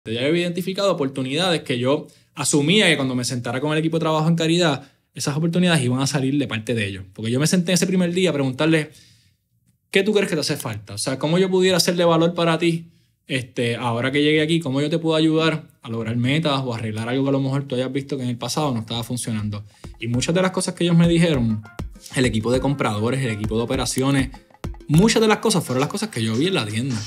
Ya había identificado oportunidades que yo asumía que cuando me sentara con el equipo de trabajo en Caridad, esas oportunidades iban a salir de parte de ellos. Porque yo me senté ese primer día a preguntarle, ¿qué tú crees que te hace falta? O sea, ¿cómo yo pudiera ser de valor para ti ahora que llegué aquí? ¿Cómo yo te puedo ayudar a lograr metas o arreglar algo que a lo mejor tú hayas visto que en el pasado no estaba funcionando? Y muchas de las cosas que ellos me dijeron, el equipo de compradores, el equipo de operaciones, muchas de las cosas fueron las cosas que yo vi en la tienda.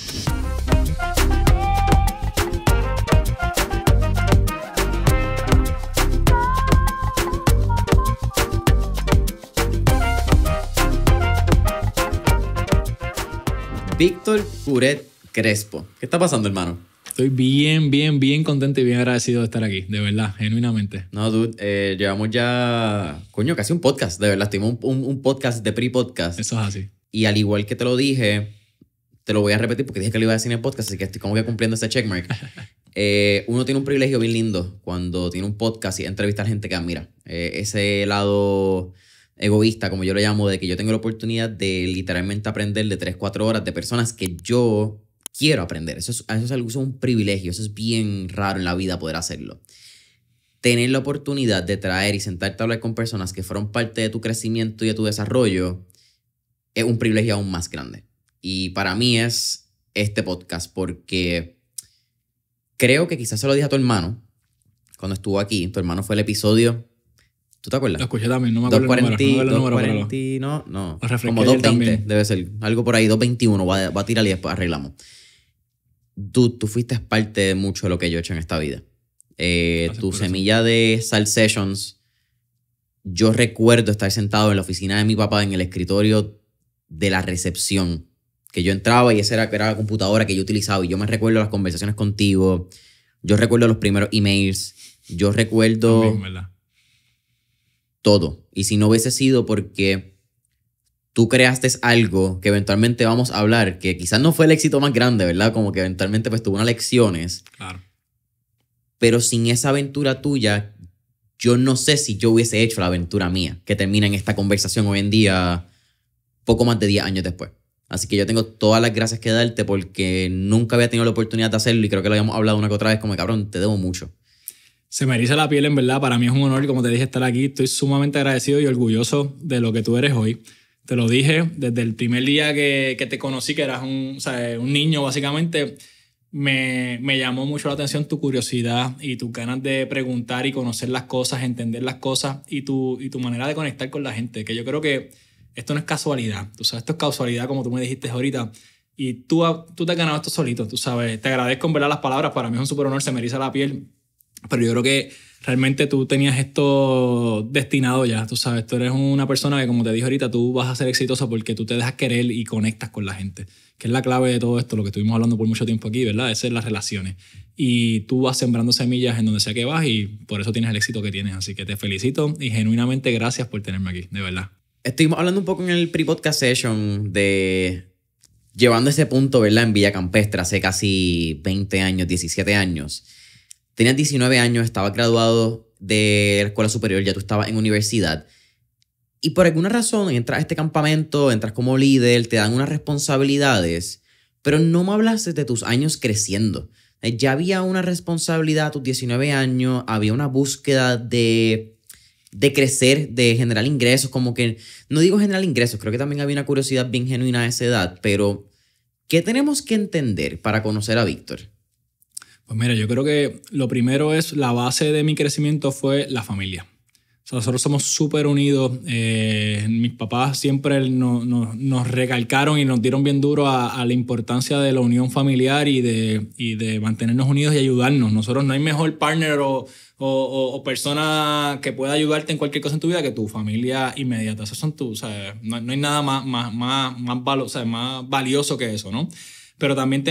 Víctor Curet Crespo. ¿Qué está pasando, hermano? Estoy bien contento y bien agradecido de estar aquí, de verdad, genuinamente. No, dude, llevamos ya, casi un podcast, de verdad. Tuvimos un podcast de pre-podcast. Eso es así. Y al igual que te lo dije, te lo voy a repetir porque dije que lo iba a decir en el podcast, así que estoy como que cumpliendo ese checkmark. Uno tiene un privilegio bien lindo cuando tiene un podcast y entrevista a gente que admira. Ese lado egoísta, como yo lo llamo, de que yo tengo la oportunidad de literalmente aprender de 3-4 horas de personas que yo quiero aprender. Eso es algo, eso es un privilegio, eso es bien raro en la vida poder hacerlo. Tener la oportunidad de traer y sentarte a hablar con personas que fueron parte de tu crecimiento y de tu desarrollo es un privilegio aún más grande. Y para mí es este podcast porque creo que quizás se lo dije a tu hermano cuando estuvo aquí. Tu hermano fue el episodio... ¿Tú te acuerdas? Lo escuché también, no me acuerdo 240, no. Como 220, debe ser. Algo por ahí, 221, va a tirar y después arreglamos. Tú fuiste parte de mucho de lo que yo he hecho en esta vida. Tu semilla de Salt Sessions, yo recuerdo estar sentado en la oficina de mi papá en el escritorio de la recepción, que yo entraba y esa era la computadora que yo utilizaba y yo me recuerdo las conversaciones contigo, yo recuerdo los primeros emails, yo recuerdo... También, ¿verdad? Todo. Y si no hubiese sido porque tú creaste algo que eventualmente vamos a hablar, que quizás no fue el éxito más grande, ¿verdad? Como que eventualmente pues tuvo unas lecciones. Claro. Pero sin esa aventura tuya, yo no sé si yo hubiese hecho la aventura mía, que termina en esta conversación hoy en día, poco más de 10 años después. Así que yo tengo todas las gracias que darte porque nunca había tenido la oportunidad de hacerlo y creo que lo habíamos hablado una que otra vez como, cabrón, te debo mucho. Se me eriza la piel, en verdad. Para mí es un honor, como te dije, estar aquí. Estoy sumamente agradecido y orgulloso de lo que tú eres hoy. Te lo dije desde el primer día que te conocí, que eras un niño, básicamente. Me llamó mucho la atención tu curiosidad y tus ganas de preguntar y conocer las cosas, entender las cosas y tu manera de conectar con la gente. Que yo creo que esto no es casualidad. Tú sabes, esto es causalidad, como tú me dijiste ahorita. Y tú te has ganado esto solito, tú sabes. Te agradezco en verdad las palabras. Para mí es un súper honor, se me eriza la piel. Pero yo creo que realmente tú tenías esto destinado ya, tú sabes. Tú eres una persona que, como te dije ahorita, tú vas a ser exitoso porque tú te dejas querer y conectas con la gente, que es la clave de todo esto, lo que estuvimos hablando por mucho tiempo aquí, ¿verdad? Esas son las relaciones. Y tú vas sembrando semillas en donde sea que vas y por eso tienes el éxito que tienes. Así que te felicito y genuinamente gracias por tenerme aquí, de verdad. Estuvimos hablando un poco en el pre-podcast session de llevando ese punto, ¿verdad? En Villa Campestre hace casi 20 años, 17 años. Tenías 19 años, estabas graduado de la escuela superior, ya tú estabas en universidad. Y por alguna razón entras a este campamento, entras como líder, te dan unas responsabilidades, pero no me hablaste de tus años creciendo. Ya había una responsabilidad a tus 19 años, había una búsqueda de crecer, de generar ingresos, como que, no digo generar ingresos, creo que también había una curiosidad bien genuina a esa edad, pero ¿qué tenemos que entender para conocer a Víctor? Pues mira, yo creo que lo primero es, la base de mi crecimiento fue la familia. O sea, nosotros somos súper unidos. Mis papás siempre nos recalcaron y nos dieron bien duro a la importancia de la unión familiar y de mantenernos unidos y ayudarnos. Nosotros no hay mejor partner o persona que pueda ayudarte en cualquier cosa en tu vida que tu familia inmediata. Esos son tú, o sea, no hay nada más valioso que eso, ¿no? Pero también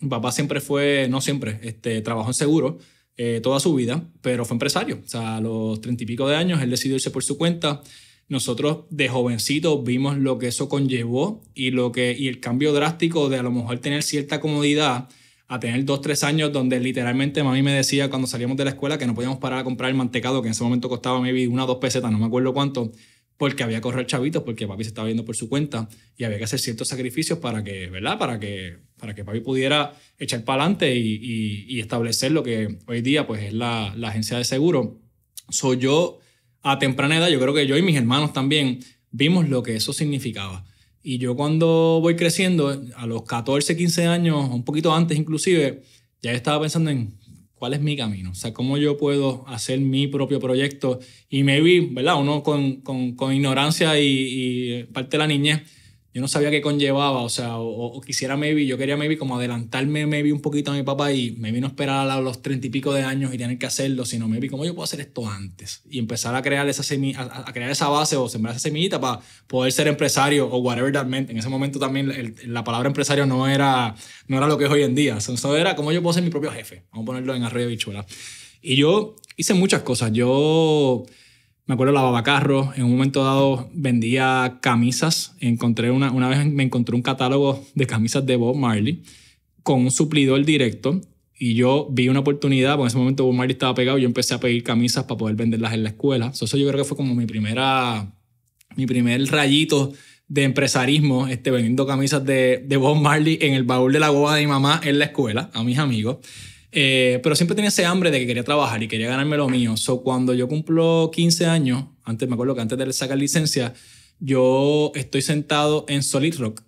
mi papá siempre fue, no siempre, trabajó en seguro toda su vida, pero fue empresario. O sea, a los 30 y pico de años él decidió irse por su cuenta. Nosotros de jovencitos vimos lo que eso conllevó y el cambio drástico de a lo mejor tener cierta comodidad a tener 2-3 años donde literalmente mami me decía cuando salíamos de la escuela que no podíamos parar a comprar el mantecado, que en ese momento costaba maybe 1 o 2 pesetas, no me acuerdo cuánto, porque había que ahorrar chavitos, porque papi se estaba yendo por su cuenta y había que hacer ciertos sacrificios para que para que papi pudiera echar para adelante y establecer lo que hoy día pues es la agencia de seguro. So, yo a temprana edad, yo creo que yo y mis hermanos también vimos lo que eso significaba. Y yo cuando voy creciendo, a los 14, 15 años, un poquito antes inclusive, ya estaba pensando en cuál es mi camino. O sea, cómo yo puedo hacer mi propio proyecto. Y maybe, ¿verdad? Uno con ignorancia y parte de la niñez, yo no sabía qué conllevaba. O sea, o quisiera maybe, yo quería maybe como adelantarme maybe un poquito a mi papá y maybe no esperar a los 30 y pico de años y tener que hacerlo, sino maybe cómo yo puedo hacer esto antes. Y empezar a crear esa a crear esa base o sembrar esa semillita para poder ser empresario o whatever that meant. En ese momento también la palabra empresario no era lo que es hoy en día. Eso era cómo yo puedo ser mi propio jefe. Vamos a ponerlo en arroyo de bichuela. Y yo hice muchas cosas. Yo me acuerdo lavaba carros. En un momento dado vendía camisas. Una vez me encontré un catálogo de camisas de Bob Marley con un suplidor directo. Y yo vi una oportunidad, porque en ese momento Bob Marley estaba pegado, y yo empecé a pedir camisas para poder venderlas en la escuela. Eso yo creo que fue como mi primer rayito de empresarismo, vendiendo camisas de Bob Marley en el baúl de la boba de mi mamá en la escuela, a mis amigos. Pero siempre tenía ese hambre de que quería trabajar y quería ganarme lo mío. So, cuando yo cumplo 15 años, me acuerdo que antes de sacar licencia, yo estoy sentado en Solid Rock,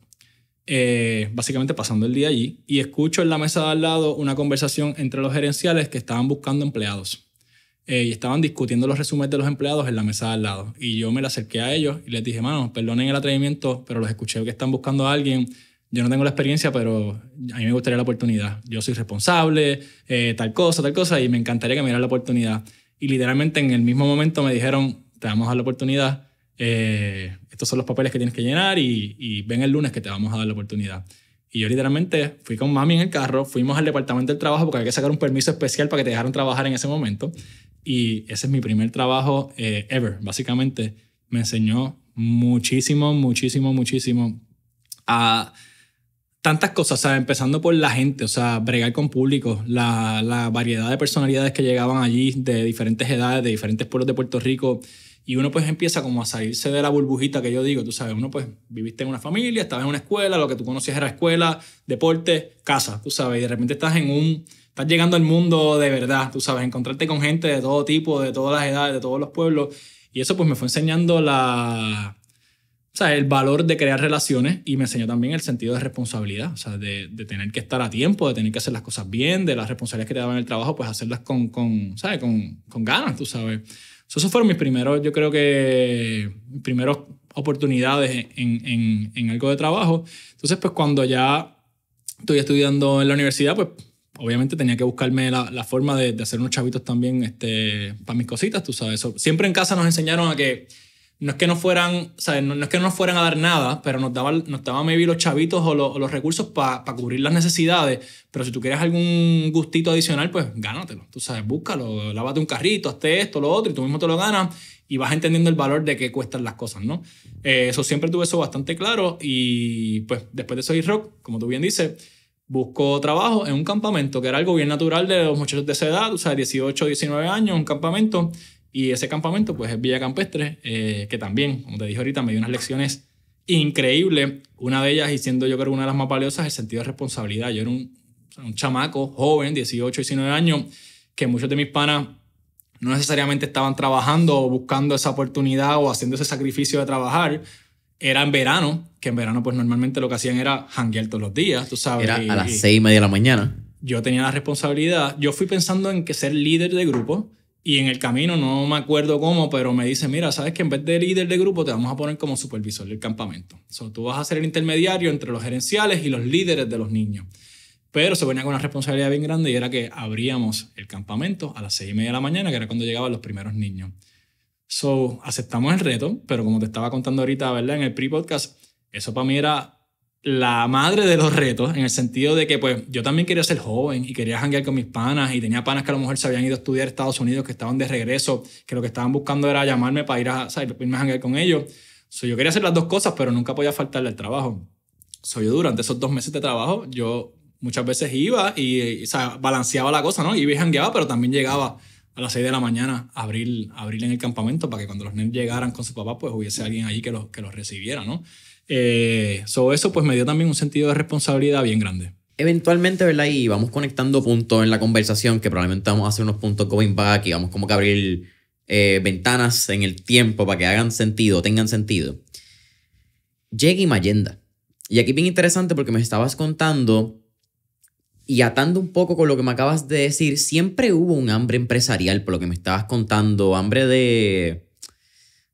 básicamente pasando el día allí, y escucho en la mesa de al lado una conversación entre los gerenciales que estaban buscando empleados. Y estaban discutiendo los resúmenes de los empleados en la mesa de al lado. Y yo me la acerqué a ellos y les dije, mano, perdonen el atrevimiento, pero los escuché que están buscando a alguien. Yo no tengo la experiencia, pero a mí me gustaría la oportunidad. Yo soy responsable, tal cosa, y me encantaría que me dieran la oportunidad. Y literalmente en el mismo momento me dijeron, te vamos a dar la oportunidad, estos son los papeles que tienes que llenar y ven el lunes que te vamos a dar la oportunidad. Y yo literalmente fui con mami en el carro, fuimos al departamento del trabajo porque había que sacar un permiso especial para que te dejaran trabajar en ese momento. Y ese es mi primer trabajo ever. Básicamente me enseñó muchísimo a tantas cosas, o sea, empezando por la gente, o sea, bregar con público, la variedad de personalidades que llegaban allí de diferentes edades, de diferentes pueblos de Puerto Rico. Y uno pues empieza como a salirse de la burbujita que yo digo, tú sabes, uno pues viviste en una familia, estabas en una escuela, lo que tú conocías era escuela, deporte, casa, tú sabes, y de repente estás llegando al mundo de verdad, tú sabes, encontrarte con gente de todo tipo, de todas las edades, de todos los pueblos, y eso pues me fue enseñando el valor de crear relaciones y me enseñó también el sentido de responsabilidad, o sea, de tener que estar a tiempo, de tener que hacer las cosas bien, de las responsabilidades que te daban en el trabajo, pues hacerlas con ganas, tú sabes. Esos fueron mis primeros oportunidades en algo de trabajo. Entonces, pues cuando ya estoy estudiando en la universidad, pues obviamente tenía que buscarme la forma de hacer unos chavitos también para mis cositas, tú sabes. Siempre en casa nos enseñaron a que no es que no fueran, ¿sabes? No es que no nos fueran a dar nada, pero nos daban maybe los chavitos o los recursos para cubrir las necesidades. Pero si tú quieres algún gustito adicional, pues gánatelo. Tú sabes, búscalo, lávate un carrito, hazte esto, lo otro, y tú mismo te lo ganas y vas entendiendo el valor de qué cuestan las cosas, ¿no? Siempre tuve eso bastante claro y pues después de Solid Rock, como tú bien dices, busco trabajo en un campamento, que era algo bien natural de los muchachos de esa edad, o sea, 18, 19 años, un campamento. Y ese campamento pues es Villa Campestre, que también, como te dije ahorita, me dio unas lecciones increíbles. Una de ellas, y siendo yo creo una de las más valiosas, el sentido de responsabilidad. Yo era un chamaco joven, 18, 19 años, que muchos de mis panas no necesariamente estaban trabajando o buscando esa oportunidad o haciendo ese sacrificio de trabajar. Era en verano, que en verano pues normalmente lo que hacían era janguear todos los días, tú sabes. Era a las 6:30 de la mañana. Yo tenía la responsabilidad. Yo fui pensando en que ser líder de grupo. Y en el camino, no me acuerdo cómo, pero me dice, mira, sabes que en vez de líder de grupo te vamos a poner como supervisor del campamento. Tú vas a ser el intermediario entre los gerenciales y los líderes de los niños. Pero se venía con una responsabilidad bien grande y era que abríamos el campamento a las 6:30 de la mañana, que era cuando llegaban los primeros niños. Aceptamos el reto, pero como te estaba contando ahorita, ¿verdad? En el pre-podcast, eso para mí era la madre de los retos, en el sentido de que pues yo también quería ser joven y quería janguear con mis panas y tenía panas que a lo mejor se habían ido a estudiar a Estados Unidos, que estaban de regreso, que lo que estaban buscando era llamarme para irme a janguear con ellos. Yo quería hacer las dos cosas, pero nunca podía faltarle el trabajo. Yo durante esos 2 meses de trabajo, yo muchas veces iba y balanceaba la cosa, ¿no? Iba y jangueaba, pero también llegaba a las 6 de la mañana a abrir en el campamento para que cuando los nenes llegaran con su papá, pues hubiese alguien allí que los recibiera, ¿no? Eso pues me dio también un sentido de responsabilidad bien grande. Eventualmente, ¿verdad? Y vamos conectando puntos en la conversación que probablemente vamos a hacer unos puntos going back y vamos como que a abrir ventanas en el tiempo para que hagan sentido, tengan sentido. Llega Imayenda. Y aquí bien interesante porque me estabas contando y atando un poco con lo que me acabas de decir, siempre hubo un hambre empresarial por lo que me estabas contando, hambre de...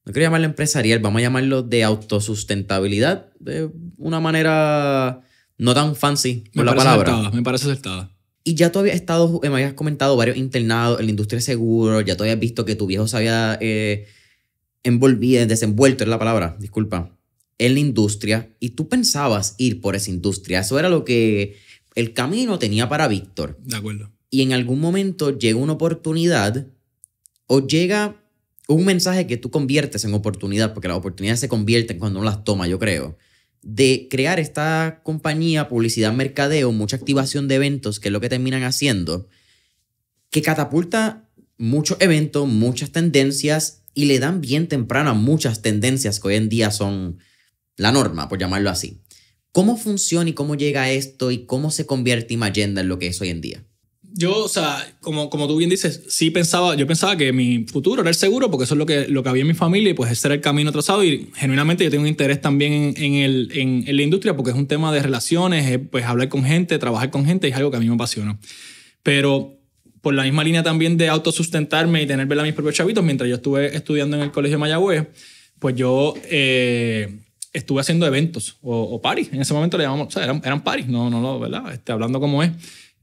No quiero llamarlo empresarial, vamos a llamarlo de autosustentabilidad, de una manera no tan fancy por la palabra. Me parece acertada. Y ya tú habías estado, me habías comentado varios internados en la industria de seguros, ya tú habías visto que tu viejo se había desenvuelto, es la palabra, disculpa, en la industria, y tú pensabas ir por esa industria. Eso era lo que el camino tenía para Víctor. De acuerdo. Y en algún momento llega una oportunidad o llega un mensaje que tú conviertes en oportunidad, porque las oportunidades se convierten cuando uno las toma, yo creo, de crear esta compañía, publicidad, mercadeo, mucha activación de eventos, que es lo que terminan haciendo, que catapulta muchos eventos, muchas tendencias y le dan bien temprano a muchas tendencias que hoy en día son la norma, por llamarlo así. ¿Cómo funciona y cómo llega esto y cómo se convierte Imayenda en lo que es hoy en día? Yo, o sea, como tú bien dices, yo pensaba que mi futuro era el seguro porque eso es lo que había en mi familia y pues ese era el camino trazado y genuinamente yo tengo un interés también en la industria porque es un tema de relaciones, pues hablar con gente, trabajar con gente es algo que a mí me apasiona. Pero por la misma línea también de autosustentarme y tener mis propios chavitos, mientras yo estuve estudiando en el Colegio de Mayagüez, pues yo estuve haciendo eventos o parties. En ese momento le llamamos, o sea, eran parties, no, ¿verdad? Hablando como es.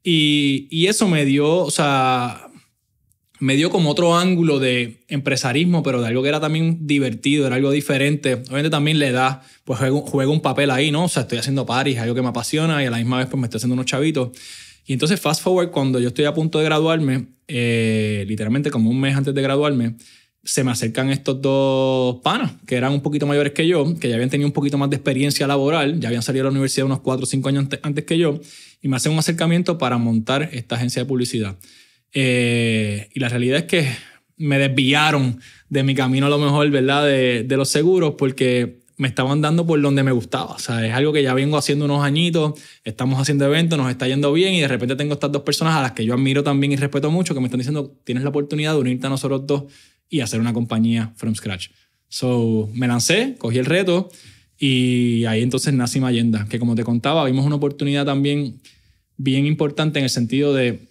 Y eso me dio, o sea, me dio como otro ángulo de empresarismo, pero de algo que era también divertido, era algo diferente. Obviamente también la edad, pues juego un papel ahí, ¿no? O sea, estoy haciendo parties, algo que me apasiona y a la misma vez pues me estoy haciendo unos chavitos. Y entonces, fast forward, cuando yo estoy a punto de graduarme, literalmente como un mes antes de graduarme, se me acercan estos dos panas, que eran un poquito mayores que yo, que ya habían tenido un poquito más de experiencia laboral, ya habían salido a la universidad unos 4 o 5 años antes que yo, y me hacen un acercamiento para montar esta agencia de publicidad. Y la realidad es que me desviaron de mi camino a lo mejor, ¿verdad? De los seguros, porque me estaban dando por donde me gustaba. O sea, es algo que ya vengo haciendo unos añitos, estamos haciendo eventos, nos está yendo bien y de repente tengo estas dos personas a las que yo admiro también y respeto mucho que me están diciendo, tienes la oportunidad de unirte a nosotros dos y hacer una compañía from scratch. So, me lancé, cogí el reto y ahí entonces nace Imayenda, que como te contaba, vimos una oportunidad también bien importante en el sentido de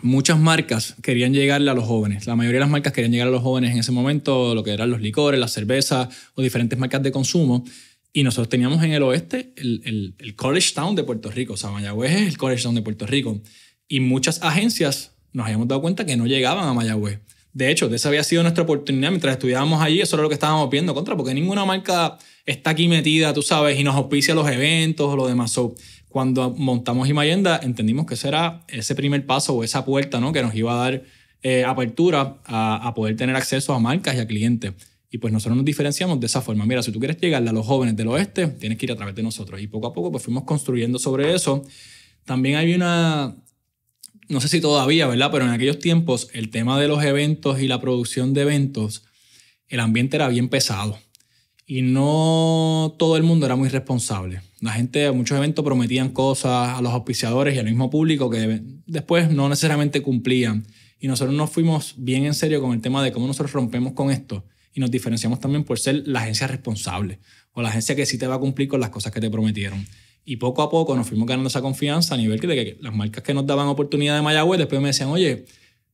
muchas marcas querían llegarle a los jóvenes. La mayoría de las marcas querían llegar a los jóvenes en ese momento, lo que eran los licores, las cervezas o diferentes marcas de consumo. Y nosotros teníamos en el oeste el College Town de Puerto Rico. O sea, Mayagüez es el College Town de Puerto Rico. Y muchas agencias nos habíamos dado cuenta que no llegaban a Mayagüez. De hecho, esa había sido nuestra oportunidad mientras estudiábamos allí. Eso era lo que estábamos viendo contra, porque ninguna marca está aquí metida, tú sabes, y nos auspicia los eventos o lo demás. So, cuando montamos Imayenda, entendimos que ese era ese primer paso o esa puerta, ¿no? Que nos iba a dar apertura a poder tener acceso a marcas y a clientes. Y pues nosotros nos diferenciamos de esa forma. Mira, si tú quieres llegarle a los jóvenes del oeste, tienes que ir a través de nosotros. Y poco a poco pues fuimos construyendo sobre eso. También hay una... No sé si todavía, ¿verdad? Pero en aquellos tiempos el tema de los eventos y la producción de eventos, el ambiente era bien pesado. Y no todo el mundo era muy responsable. La gente, muchos eventos prometían cosas a los auspiciadores y al mismo público que después no necesariamente cumplían. Y nosotros nos fuimos bien en serio con el tema de cómo nosotros rompemos con esto. Y nos diferenciamos también por ser la agencia responsable o la agencia que sí te va a cumplir con las cosas que te prometieron. Y poco a poco nos fuimos ganando esa confianza a nivel de que las marcas que nos daban oportunidad de Mayagüez después me decían, oye,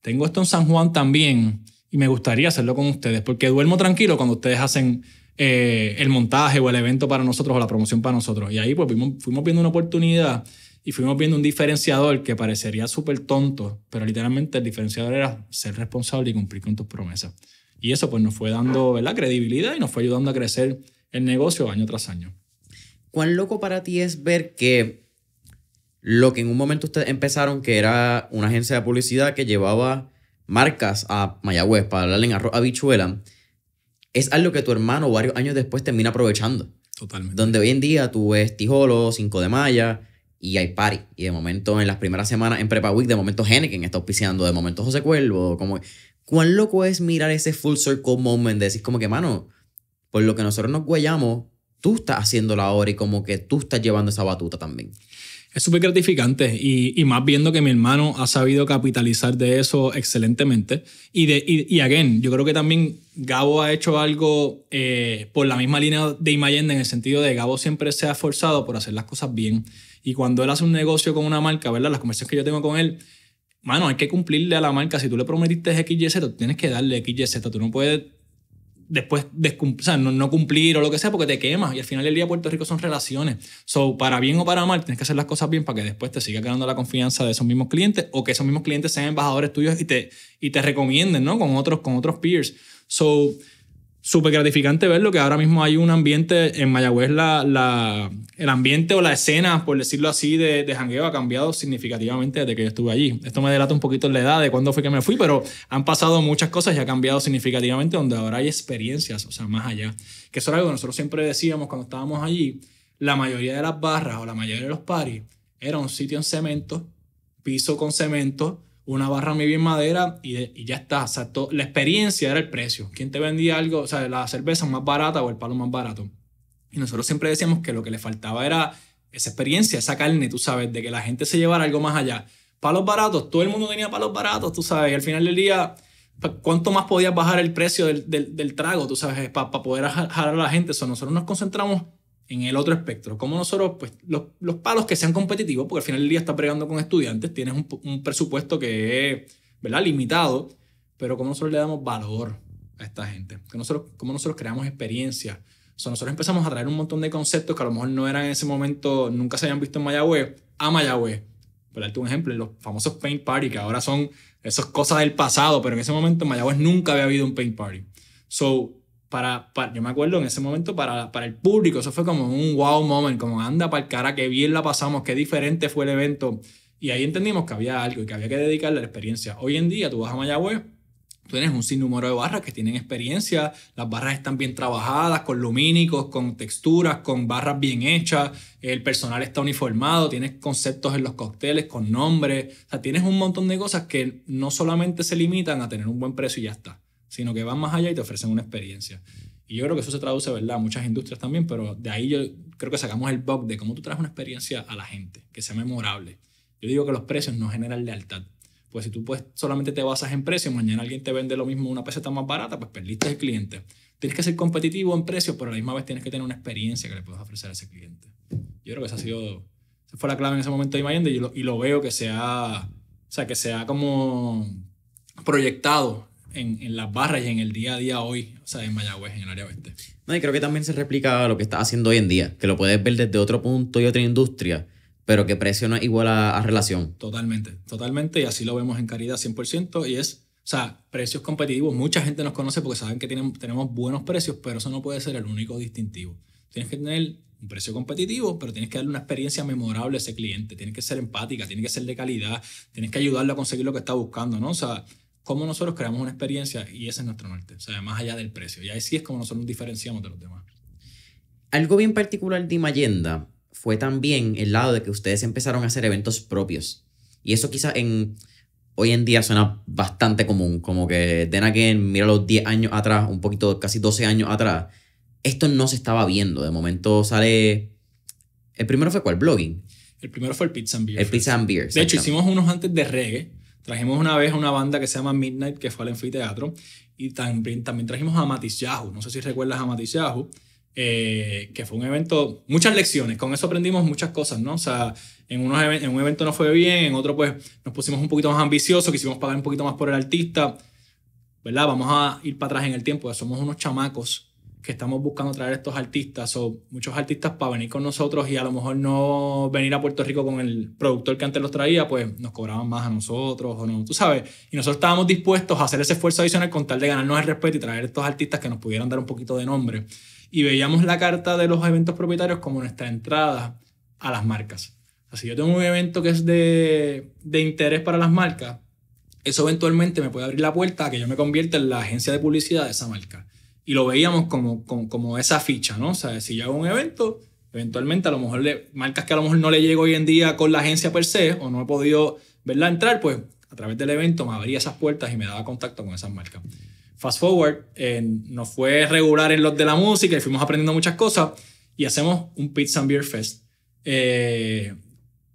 tengo esto en San Juan también y me gustaría hacerlo con ustedes porque duermo tranquilo cuando ustedes hacen el montaje o el evento para nosotros o la promoción para nosotros. Y ahí pues fuimos viendo una oportunidad y fuimos viendo un diferenciador que parecería súper tonto, pero literalmente el diferenciador era ser responsable y cumplir con tus promesas. Y eso pues nos fue dando, ¿verdad?, credibilidad y nos fue ayudando a crecer el negocio año tras año. ¿Cuán loco para ti es ver que lo que en un momento ustedes empezaron, que era una agencia de publicidad que llevaba marcas a Mayagüez para hablarle en arroz habichuela, es algo que tu hermano varios años después termina aprovechando? Totalmente. Donde hoy en día tú ves Tijolo, 5 de Maya y hay party. Y de momento en las primeras semanas en Prepa Week, de momento Heineken está auspiciando, de momento José Cuervo. ¿Cuán loco es mirar ese full circle moment de decir como que, mano, por lo que nosotros nos huellamos, tú estás haciéndolo ahora y como que tú estás llevando esa batuta también? Es súper gratificante y más viendo que mi hermano ha sabido capitalizar de eso excelentemente. Y again, yo creo que también Gabo ha hecho algo por la misma línea de Imayenda, en el sentido de Gabo siempre se ha esforzado por hacer las cosas bien. Y cuando él hace un negocio con una marca, ¿verdad? Las conversaciones que yo tengo con él, mano, hay que cumplirle a la marca. Si tú le prometiste XYZ, tú tienes que darle XYZ. Tú no puedes después o sea, no cumplir o lo que sea porque te quemas. Y al final del día Puerto Rico son relaciones. So, para bien o para mal, tienes que hacer las cosas bien para que después te siga ganando la confianza de esos mismos clientes o que esos mismos clientes sean embajadores tuyos y te recomienden, ¿no? Con otros peers. So, súper gratificante verlo, que ahora mismo hay un ambiente en Mayagüez, el ambiente o la escena, por decirlo así, de jangueo ha cambiado significativamente desde que yo estuve allí. Esto me delata un poquito la edad de cuándo fue que me fui, pero han pasado muchas cosas y ha cambiado significativamente, donde ahora hay experiencias, o sea, más allá. Que eso era algo que nosotros siempre decíamos cuando estábamos allí. La mayoría de las barras o la mayoría de los parties era un sitio en cemento, piso con cemento, una barra muy bien madera y ya está. O sea, la experiencia era el precio. ¿Quién te vendía algo? O sea, la cerveza más barata o el palo más barato. Y nosotros siempre decíamos que lo que le faltaba era esa experiencia, esa carne, tú sabes, de que la gente se llevara algo más allá. Palos baratos, todo el mundo tenía palos baratos, tú sabes. Y al final del día, ¿cuánto más podías bajar el precio del trago, tú sabes, para poder jalar a la gente? Eso, nosotros nos concentramos en el otro espectro. Como nosotros, pues, los palos que sean competitivos, porque al final del día estás bregando con estudiantes, tienes un presupuesto que es, ¿verdad?, limitado, pero como nosotros le damos valor a esta gente, como nosotros creamos experiencia. O sea, nosotros empezamos a traer un montón de conceptos que a lo mejor no eran en ese momento, nunca se habían visto en Mayagüez, a Mayagüez. Por darte un ejemplo, los famosos paint party, que ahora son esas cosas del pasado, pero en ese momento en Mayagüez nunca había habido un paint party. So, yo me acuerdo en ese momento para el público, eso fue como un wow moment, como anda para el cara, qué bien la pasamos, qué diferente fue el evento. Y ahí entendimos que había algo y que había que dedicarle a la experiencia. Hoy en día tú vas a Mayagüez, tú tienes un sinnúmero de barras que tienen experiencia, las barras están bien trabajadas, con lumínicos, con texturas, con barras bien hechas, el personal está uniformado, tienes conceptos en los cócteles con nombres, o sea, tienes un montón de cosas que no solamente se limitan a tener un buen precio y ya está, sino que van más allá y te ofrecen una experiencia. Y yo creo que eso se traduce, ¿verdad?, a muchas industrias también, pero de ahí yo creo que sacamos el bug de cómo tú traes una experiencia a la gente, que sea memorable. Yo digo que los precios no generan lealtad. Pues si tú solamente te basas en precios, mañana alguien te vende lo mismo una peseta más barata, pues perdiste el cliente. Tienes que ser competitivo en precios, pero a la misma vez tienes que tener una experiencia que le puedas ofrecer a ese cliente. Yo creo que esa fue la clave en ese momento de Imayenda y lo veo que se ha como proyectado en las barras y en el día a día hoy, o sea, en Mayagüez, en el área oeste. No, y creo que también se replica lo que estás haciendo hoy en día, que lo puedes ver desde otro punto y otra industria, pero que precio no es igual a relación. Totalmente, y así lo vemos en Caridad 100%, y es, o sea, precios competitivos. Mucha gente nos conoce porque saben que tenemos buenos precios, pero eso no puede ser el único distintivo. Tienes que tener un precio competitivo, pero tienes que darle una experiencia memorable a ese cliente, tienes que ser empática, tienes que ser de calidad, tienes que ayudarle a conseguir lo que está buscando, ¿no? O sea, cómo nosotros creamos una experiencia y ese es nuestro norte, o sea, más allá del precio. Y ahí sí es como nosotros nos diferenciamos de los demás. Algo bien particular de Imayenda fue también el lado de que ustedes empezaron a hacer eventos propios. Y eso quizás hoy en día suena bastante común, como que then again, mira los 10 años atrás, un poquito, casi 12 años atrás, esto no se estaba viendo. De momento sale... ¿El primero fue cuál? ¿Blogging? El primero fue el Pizza and Beer. El Pizza and Beer. De hecho, hicimos unos antes de reggae. Trajimos una vez una banda que se llama Midnight, que fue al anfiteatro. Y también trajimos a Matis Yahoo. No sé si recuerdas a Matis Yahoo. Que fue un evento, muchas lecciones, con eso aprendimos muchas cosas, ¿no? O sea, en un evento nos fue bien, en otro pues nos pusimos un poquito más ambiciosos, quisimos pagar un poquito más por el artista, ¿verdad? Vamos a ir para atrás en el tiempo, somos unos chamacos que estamos buscando traer estos artistas, o muchos artistas para venir con nosotros y a lo mejor no venir a Puerto Rico con el productor que antes los traía, pues nos cobraban más a nosotros, o no, tú sabes, y nosotros estábamos dispuestos a hacer ese esfuerzo adicional con tal de ganarnos el respeto y traer estos artistas que nos pudieran dar un poquito de nombre. Y veíamos la carta de los eventos propietarios como nuestra entrada a las marcas. O sea, si yo tengo un evento que es de interés para las marcas, eso eventualmente me puede abrir la puerta a que yo me convierta en la agencia de publicidad de esa marca. Y lo veíamos como esa ficha, ¿no? O sea, si yo hago un evento, eventualmente a lo mejor marcas que a lo mejor no le llego hoy en día con la agencia per se, o no he podido verla entrar, pues a través del evento me abría esas puertas y me daba contacto con esas marcas. Fast forward, nos fue regular en los de la música y fuimos aprendiendo muchas cosas y hacemos un Pizza and Beer Fest.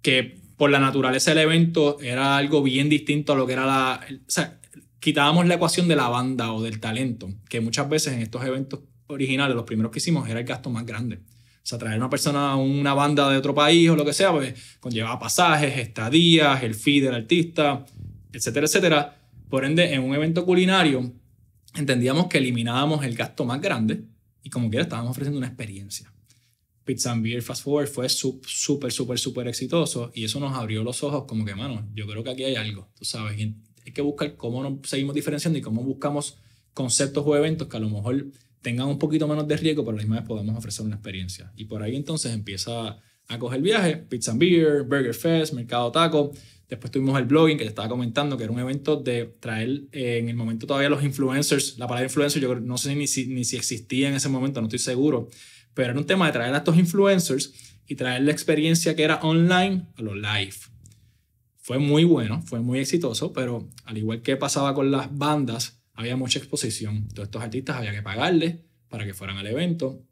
que por la naturaleza del evento era algo bien distinto a lo que era o sea, quitábamos la ecuación de la banda o del talento, que muchas veces en estos eventos originales, los primeros que hicimos, era el gasto más grande. O sea, traer una persona, una banda de otro país o lo que sea, pues conllevaba pasajes, estadías, el fee del artista, etcétera, etcétera. Por ende, en un evento culinario, entendíamos que eliminábamos el gasto más grande y como quiera estábamos ofreciendo una experiencia. Pizza and Beer Fast Forward fue súper exitoso y eso nos abrió los ojos como que, mano, yo creo que aquí hay algo, tú sabes. Y hay que buscar cómo nos seguimos diferenciando y cómo buscamos conceptos o eventos que a lo mejor tengan un poquito menos de riesgo, pero a la misma vez podamos ofrecer una experiencia. Y por ahí entonces empieza a coger viaje, Pizza and Beer, Burger Fest, Mercado Taco. Después tuvimos el blogging, que te estaba comentando, que era un evento de traer en el momento todavía los influencers. La palabra influencer yo no sé ni si existía en ese momento, no estoy seguro. Pero era un tema de traer a estos influencers y traer la experiencia que era online a lo live. Fue muy bueno, fue muy exitoso, pero al igual que pasaba con las bandas, había mucha exposición. Todos estos artistas había que pagarles para que fueran al evento.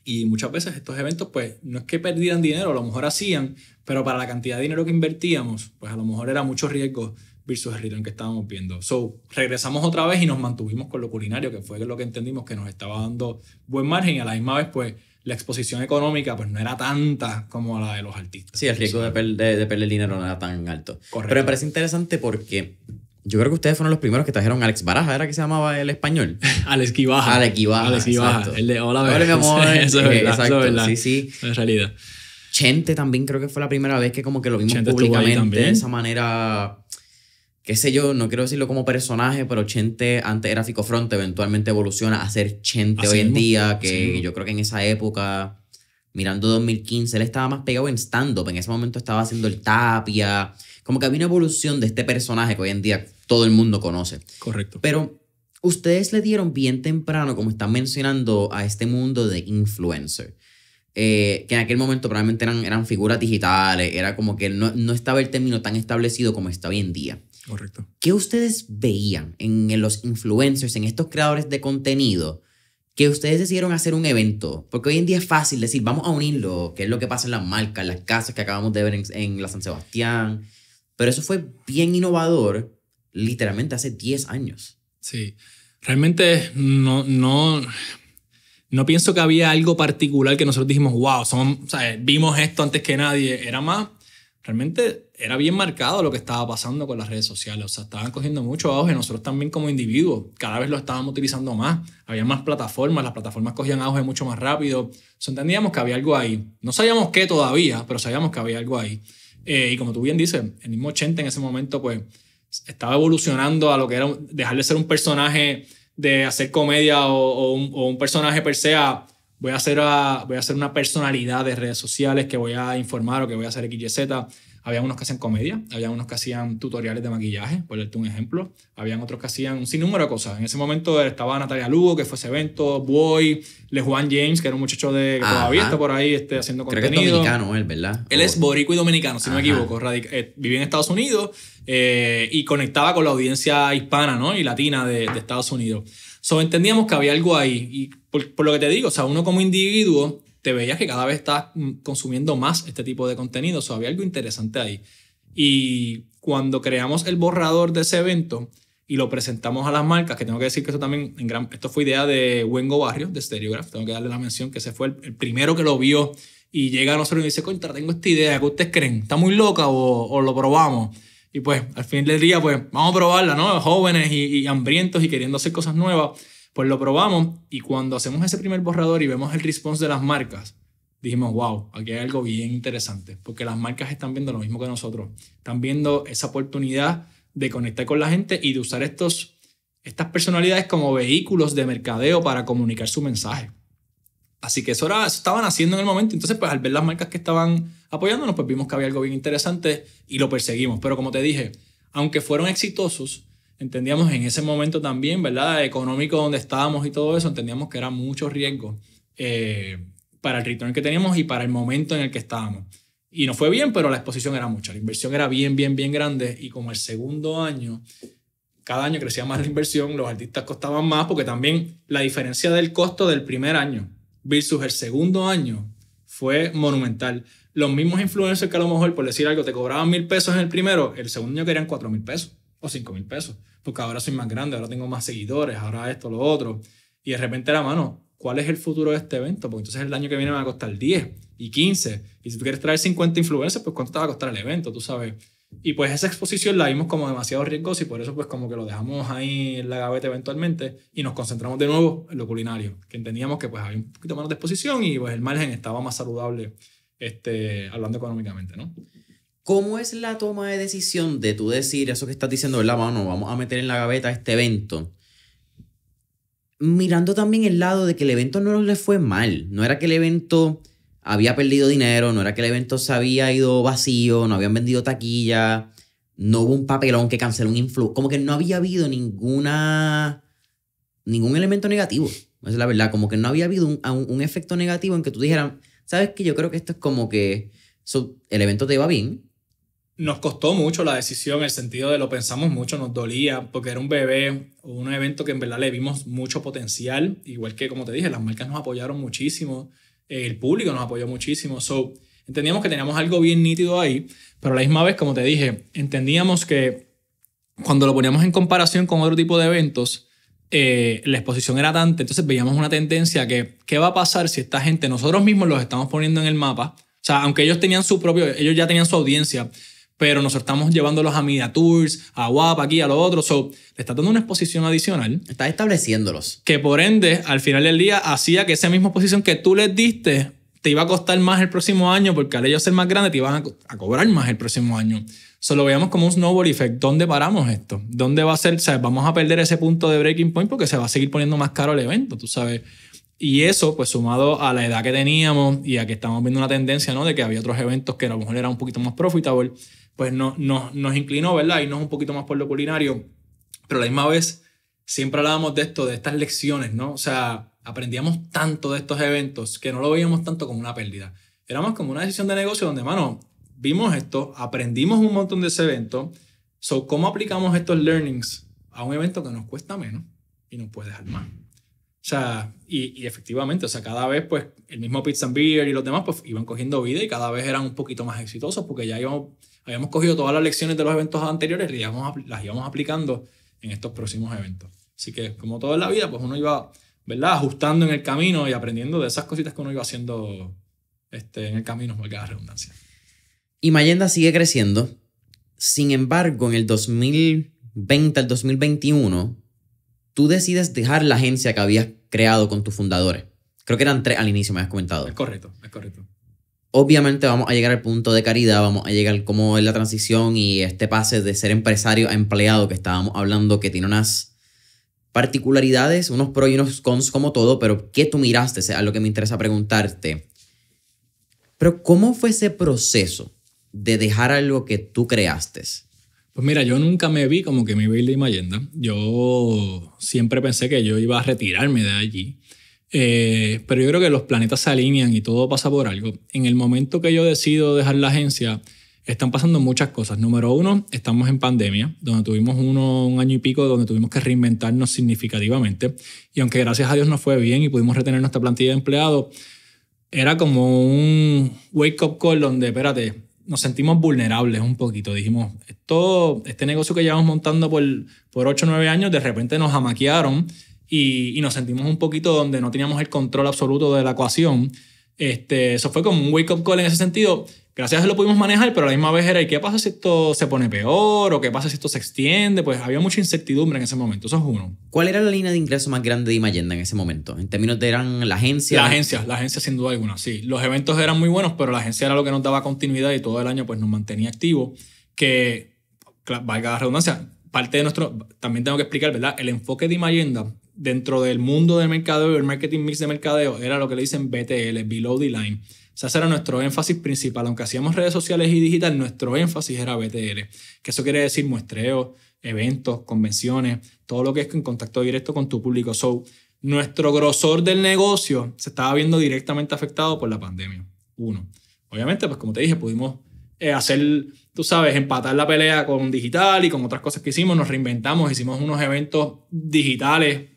Y muchas veces estos eventos, pues, no es que perdieran dinero, a lo mejor hacían, pero para la cantidad de dinero que invertíamos, pues a lo mejor era mucho riesgo versus el return que estábamos viendo. So, regresamos otra vez y nos mantuvimos con lo culinario, que fue lo que entendimos que nos estaba dando buen margen y a la misma vez, pues, la exposición económica pues no era tanta como la de los artistas. Sí, el riesgo de perder dinero no era tan alto. Correcto. Pero me parece interesante porque yo creo que ustedes fueron los primeros que trajeron a Alex Baraja, ¿era que se llamaba el español? Alex Quibaja. Alex Quibaja, el de Hola, Hola, mi amor. Eso es verdad, exacto, eso es verdad. Sí. Eso es realidad. Chente también creo que fue la primera vez que como que lo vimos Chente públicamente de esa manera, qué sé yo, no quiero decirlo como personaje, pero Chente antes era Fico Fronte, eventualmente evoluciona a ser Chente hoy en día, que yo creo que en esa época, mirando 2015, él estaba más pegado en stand-up, en ese momento estaba haciendo el Tapia, como que había una evolución de este personaje que hoy en día todo el mundo conoce. Correcto. Pero ustedes le dieron bien temprano, como están mencionando, a este mundo de influencer. Que en aquel momento probablemente eran figuras digitales, era como que no estaba el término tan establecido como está hoy en día. Correcto. ¿Qué ustedes veían en los influencers, en estos creadores de contenido, que ustedes decidieron hacer un evento? Porque hoy en día es fácil decir, vamos a unirlo, que es lo que pasa en las marcas, las casas que acabamos de ver en la San Sebastián. Pero eso fue bien innovador, literalmente hace 10 años. Sí. Realmente no pienso que había algo particular que nosotros dijimos, wow, vimos esto antes que nadie. Era más, realmente era bien marcado lo que estaba pasando con las redes sociales. O sea, estaban cogiendo mucho auge. Nosotros también como individuos, cada vez lo estábamos utilizando más. Había más plataformas, las plataformas cogían auge mucho más rápido. O sea, entendíamos que había algo ahí. No sabíamos qué todavía, pero sabíamos que había algo ahí. Y como tú bien dices, el mismo Chente en ese momento, pues, estaba evolucionando a lo que era dejar de ser un personaje de hacer comedia o un personaje per se a voy a hacer una personalidad de redes sociales que voy a informar o que voy a hacer XYZ. Había unos que hacían comedia, había unos que hacían tutoriales de maquillaje, por darte un ejemplo. Habían otros que hacían un sinnúmero de cosas. En ese momento estaba Natalia Lugo, que fue ese evento, Boy, Juan James, que era un muchacho que todavía está por ahí haciendo contenido. Creo que es dominicano él, ¿verdad? Él es boricua y dominicano, si no me equivoco. Vivía en Estados Unidos y conectaba con la audiencia hispana, ¿no? Y latina de Estados Unidos. So, entendíamos que había algo ahí. Y por lo que te digo, o sea, uno como individuo te veías que cada vez estás consumiendo más este tipo de contenido. So, había algo interesante ahí. Y cuando creamos el borrador de ese evento y lo presentamos a las marcas, que tengo que decir que esto fue idea de Wengo Barrios, de Stereograph, tengo que darle la mención, que ese fue el primero que lo vio y llega a nosotros y dice, contra, tengo esta idea, ¿qué ustedes creen? ¿Está muy loca o lo probamos? Y pues al fin del día, pues vamos a probarla, ¿no? Jóvenes y hambrientos y queriendo hacer cosas nuevas, pues lo probamos y cuando hacemos ese primer borrador y vemos el response de las marcas, dijimos, wow, aquí hay algo bien interesante, porque las marcas están viendo lo mismo que nosotros, están viendo esa oportunidad de conectar con la gente y de usar estas personalidades como vehículos de mercadeo para comunicar su mensaje. Así que eso estaban haciendo en el momento. Entonces, pues al ver las marcas que estaban apoyándonos, pues vimos que había algo bien interesante y lo perseguimos. Pero como te dije, aunque fueron exitosos, entendíamos en ese momento también, ¿verdad? Económico donde estábamos y todo eso, entendíamos que era mucho riesgo para el return que teníamos y para el momento en el que estábamos. Y nos fue bien, pero la exposición era mucha. La inversión era bien grande y como el segundo año, cada año crecía más la inversión, los artistas costaban más porque también la diferencia del costo del primer año versus el segundo año fue monumental. los mismos influencers que a lo mejor, por decir algo, te cobraban $1,000 en el primero, el segundo año querían $4,000 o $5,000. Porque ahora soy más grande, ahora tengo más seguidores, ahora esto, lo otro. Y de repente era, mano, ¿cuál es el futuro de este evento? Porque entonces el año que viene me va a costar 10 y 15. Y si tú quieres traer 50 influencers, pues ¿cuánto te va a costar el evento? Tú sabes. Y pues esa exposición la vimos como demasiado riesgosa y por eso pues como que lo dejamos ahí en la gaveta eventualmente y nos concentramos de nuevo en lo culinario, que entendíamos que pues había un poquito menos de exposición y pues el margen estaba más saludable hablando económicamente, ¿no? ¿Cómo es la toma de decisión de tú decir eso que estás diciendo, ¿verdad, mano? Vamos a meter en la gaveta este evento. Mirando también el lado de que el evento no le fue mal. No era que el evento había perdido dinero, no era que el evento se había ido vacío, no habían vendido taquilla, no hubo un papelón que canceló un como que no había habido ningún elemento negativo. Esa es la verdad, como que no había habido un efecto negativo en que tú dijeras, ¿sabes qué? Yo creo que esto es como que el evento te iba bien. Nos costó mucho la decisión, en el sentido de lo pensamos mucho, nos dolía, porque era un bebé, un evento que en verdad le vimos mucho potencial, igual que, como te dije, las marcas nos apoyaron muchísimo, el público nos apoyó muchísimo, entendíamos que teníamos algo bien nítido ahí, pero a la misma vez, como te dije, entendíamos que cuando lo poníamos en comparación con otro tipo de eventos, la exposición era tanta, entonces veíamos una tendencia que, ¿qué va a pasar si esta gente, nosotros mismos los estamos poniendo en el mapa? O sea, aunque ellos ya tenían su audiencia, pero nosotros estamos llevándolos a Media Tours, a WAP, aquí, a lo otro. Le está dando una exposición adicional. Estás estableciéndolos. Que por ende, al final del día, hacía que esa misma exposición que tú les diste te iba a costar más el próximo año, porque al ellos ser más grandes te iban a cobrar más el próximo año. Lo veíamos como un snowball effect. ¿Dónde paramos esto? ¿Dónde va a ser? O sea, vamos a perder ese punto de breaking point porque se va a seguir poniendo más caro el evento, tú sabes. Y eso, pues sumado a la edad que teníamos y a que estamos viendo una tendencia, ¿no? De que había otros eventos que a lo mejor eran un poquito más profitable, pues nos inclinó, ¿verdad? Irnos un poquito más por lo culinario, pero a la misma vez siempre hablábamos de esto, de estas lecciones, ¿no? O sea, aprendíamos tanto de estos eventos que no lo veíamos tanto como una pérdida. Era más como una decisión de negocio donde, mano, vimos esto, aprendimos un montón de ese evento. ¿Cómo aplicamos estos learnings a un evento que nos cuesta menos y nos puede dejar más? O sea, y efectivamente, o sea, cada vez pues el mismo Pizza and Beer y los demás pues iban cogiendo vida y cada vez eran un poquito más exitosos porque ya habíamos cogido todas las lecciones de los eventos anteriores y las íbamos aplicando en estos próximos eventos. Así que como todo en la vida, pues uno iba, ¿verdad?, ajustando en el camino y aprendiendo de esas cositas que uno iba haciendo en el camino, valga la redundancia. Y Mayenda sigue creciendo. Sin embargo, en el 2020 al 2021, tú decides dejar la agencia que habías creado con tus fundadores. Creo que eran 3 al inicio, me has comentado. Es correcto, es correcto. Obviamente vamos a llegar al punto de caridad, vamos a llegar cómo es la transición y este pase de ser empresario a empleado que estábamos hablando, que tiene unas particularidades, unos pros y unos cons como todo, pero ¿qué tú miraste? O sea, lo que me interesa preguntarte. Pero ¿cómo fue ese proceso de dejar algo que tú creaste? Pues mira, yo nunca me vi como que me iba a ir de Mayenda. Yo siempre pensé que yo iba a retirarme de allí. Pero yo creo que los planetas se alinean y todo pasa por algo. En el momento que yo decido dejar la agencia, están pasando muchas cosas. Número 1, estamos en pandemia, donde tuvimos un año y pico donde tuvimos que reinventarnos significativamente. Y aunque gracias a Dios nos fue bien y pudimos retener nuestra plantilla de empleados, era como un wake-up call donde, espérate, nos sentimos vulnerables un poquito. Dijimos, este negocio que llevamos montando por 8 o 9 años, de repente nos amaquearon y nos sentimos un poquito donde no teníamos el control absoluto de la ecuación. Eso fue como un wake-up call en ese sentido. Gracias a Dios lo pudimos manejar, pero a la misma vez era, ¿y qué pasa si esto se pone peor? ¿O qué pasa si esto se extiende? Pues había mucha incertidumbre en ese momento. Eso es uno. ¿Cuál era la línea de ingreso más grande de Mayenda en ese momento? En términos de eran la agencia. La agencia sin duda alguna, sí. Los eventos eran muy buenos, pero la agencia era lo que nos daba continuidad y todo el año pues nos mantenía activos. Que, valga la redundancia, parte de nuestro... También tengo que explicar, ¿verdad? El enfoque de Mayenda dentro del mundo del mercadeo, el marketing mix de mercadeo, era lo que le dicen BTL, Below the Line. O sea, ese era nuestro énfasis principal. Aunque hacíamos redes sociales y digital, nuestro énfasis era BTL. Que eso quiere decir muestreo, eventos, convenciones, todo lo que es en contacto directo con tu público. Nuestro grosor del negocio se estaba viendo directamente afectado por la pandemia. Uno. Obviamente, pues como te dije, pudimos hacer, tú sabes, empatar la pelea con digital y con otras cosas que hicimos. Nos reinventamos, hicimos unos eventos digitales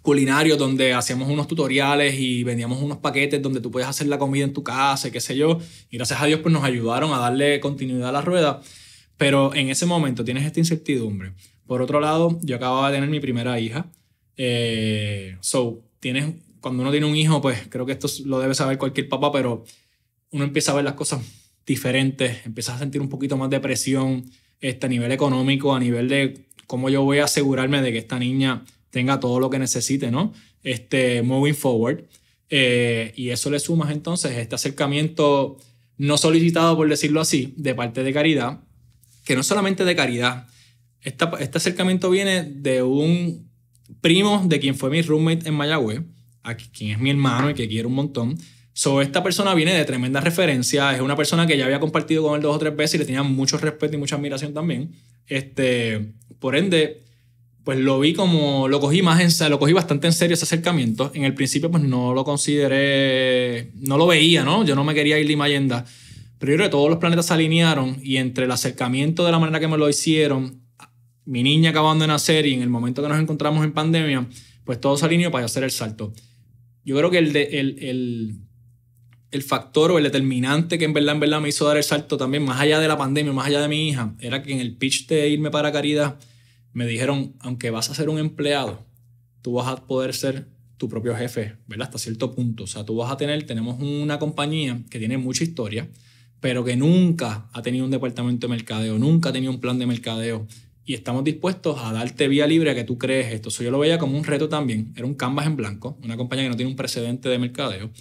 culinarios donde hacíamos unos tutoriales y vendíamos unos paquetes donde tú podías hacer la comida en tu casa y qué sé yo. Y gracias a Dios pues nos ayudaron a darle continuidad a la rueda. Pero en ese momento tienes esta incertidumbre. Por otro lado, yo acababa de tener mi primera hija. Cuando uno tiene un hijo, pues creo que esto lo debe saber cualquier papá, pero uno empieza a ver las cosas diferentes, empieza a sentir un poquito más de presión a nivel económico, a nivel de cómo yo voy a asegurarme de que esta niña tenga todo lo que necesite, ¿no? Moving forward. Y eso le sumas entonces este acercamiento no solicitado, por decirlo así, de parte de Caridad, que no es solamente de caridad. Este acercamiento viene de un primo de quien fue mi roommate en Mayagüez, a quien es mi hermano y que quiero un montón. Esta persona viene de tremenda referencia, es una persona que ya había compartido con él 2 o 3 veces y le tenía mucho respeto y mucha admiración también. Por ende, pues lo cogí lo cogí bastante en serio ese acercamiento. En el principio pues no lo consideré, no lo veía, ¿no? Yo no me quería ir de Mayenda, pero yo creo que todos los planetas se alinearon y entre el acercamiento de la manera que me lo hicieron, mi niña acabando de nacer y en el momento que nos encontramos en pandemia, pues todo se alineó para hacer el salto. Yo creo que el factor o el determinante que en verdad me hizo dar el salto también, más allá de la pandemia, más allá de mi hija, era que en el pitch de irme para Caridad me dijeron, aunque vas a ser un empleado, tú vas a poder ser tu propio jefe, ¿verdad? Hasta cierto punto. O sea, tenemos una compañía que tiene mucha historia, pero que nunca ha tenido un departamento de mercadeo, nunca ha tenido un plan de mercadeo. Y estamos dispuestos a darte vía libre a que tú crees esto. Yo lo veía como un reto también. Era un canvas en blanco, una compañía que no tiene un precedente de mercadeo.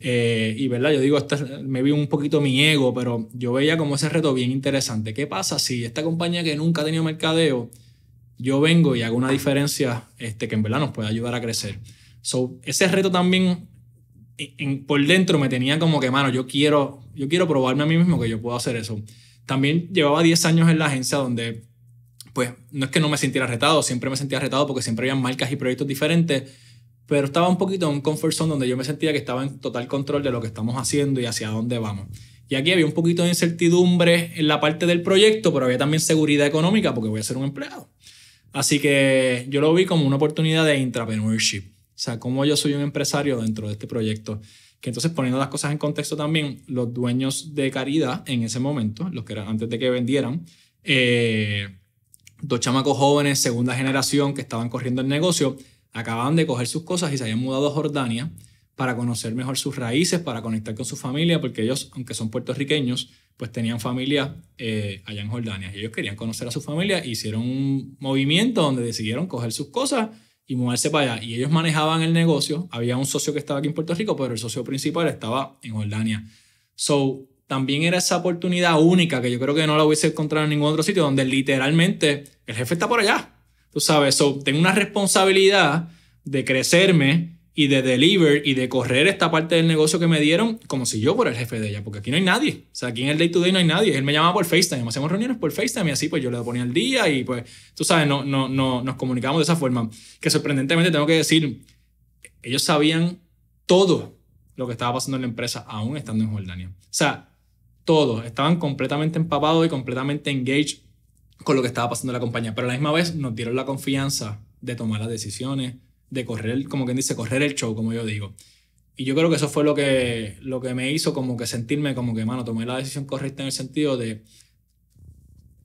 Y verdad, yo digo, me vi un poquito mi ego, pero yo veía como ese reto bien interesante. ¿Qué pasa si esta compañía que nunca ha tenido mercadeo, yo vengo y hago una diferencia que en verdad nos puede ayudar a crecer? Ese reto también por dentro me tenía como que, mano, yo quiero probarme a mí mismo que yo puedo hacer eso. También llevaba 10 años en la agencia donde, pues, no es que no me sintiera retado, siempre me sentía retado porque siempre había marcas y proyectos diferentes, pero estaba un poquito en un comfort zone donde yo me sentía que estaba en total control de lo que estamos haciendo y hacia dónde vamos. Y aquí había un poquito de incertidumbre en la parte del proyecto, pero había también seguridad económica porque voy a ser un empleado. Así que yo lo vi como una oportunidad de intrapreneurship. O sea, como yo soy un empresario dentro de este proyecto. Que entonces, poniendo las cosas en contexto también, los dueños de Caridad en ese momento, los que eran antes de que vendieran, 2 chamacos jóvenes, segunda generación, que estaban corriendo el negocio, acababan de coger sus cosas y se habían mudado a Jordania para conocer mejor sus raíces, para conectar con su familia, porque ellos, aunque son puertorriqueños, pues tenían familia allá en Jordania. Y ellos querían conocer a su familia, hicieron un movimiento donde decidieron coger sus cosas y mudarse para allá. Y ellos manejaban el negocio. Había un socio que estaba aquí en Puerto Rico, pero el socio principal estaba en Jordania. También era esa oportunidad única que yo creo que no la hubiese encontrado en ningún otro sitio, donde literalmente el jefe está por allá. Tú sabes, tengo una responsabilidad de crecerme y de deliver y de correr esta parte del negocio que me dieron como si yo fuera el jefe de ella, porque aquí no hay nadie. O sea, aquí en el day to day no hay nadie. Él me llamaba por FaceTime, hacíamos reuniones por FaceTime y así pues yo le ponía el día y pues, tú sabes, no nos comunicamos de esa forma. Que sorprendentemente tengo que decir, ellos sabían todo lo que estaba pasando en la empresa, aún estando en Jordania. O sea, todos estaban completamente empapados y completamente engaged con lo que estaba pasando en la compañía, pero a la misma vez nos dieron la confianza de tomar las decisiones, de correr, como quien dice, correr el show, como yo digo. Y yo creo que eso fue lo que me hizo como que sentirme como que, mano, tomé la decisión correcta en el sentido de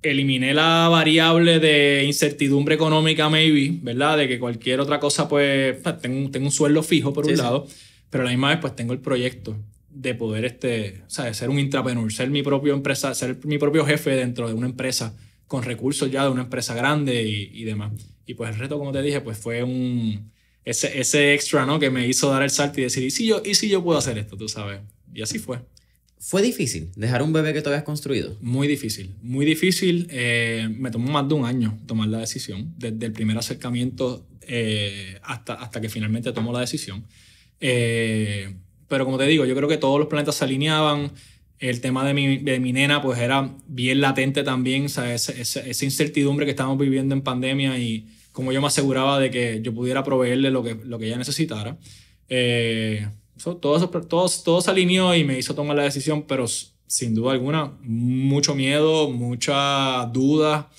eliminé la variable de incertidumbre económica, maybe, ¿verdad? De que cualquier otra cosa, pues, tengo un sueldo fijo por un lado, pero a la misma vez, pues, tengo el proyecto de poder, o sea, de ser un intrapreneur, ser mi propio empresa, ser mi propio jefe dentro de una empresa con recursos ya de una empresa grande y demás. Y pues el reto, como te dije, pues fue ese extra, ¿no? Que me hizo dar el salto y decir, ¿y si yo puedo hacer esto? Tú sabes. Y así fue. ¿Fue difícil dejar un bebé que tú habías construido? Muy difícil, muy difícil. Me tomó más de un año tomar la decisión, desde el primer acercamiento hasta que finalmente tomó la decisión. Pero como te digo, yo creo que todos los planetas se alineaban. El tema de mi nena pues era bien latente también, o sea, esa incertidumbre que estábamos viviendo en pandemia y como yo me aseguraba de que yo pudiera proveerle lo que ella necesitara. Todo se alineó y me hizo tomar la decisión, pero sin duda alguna, mucho miedo, mucha duda,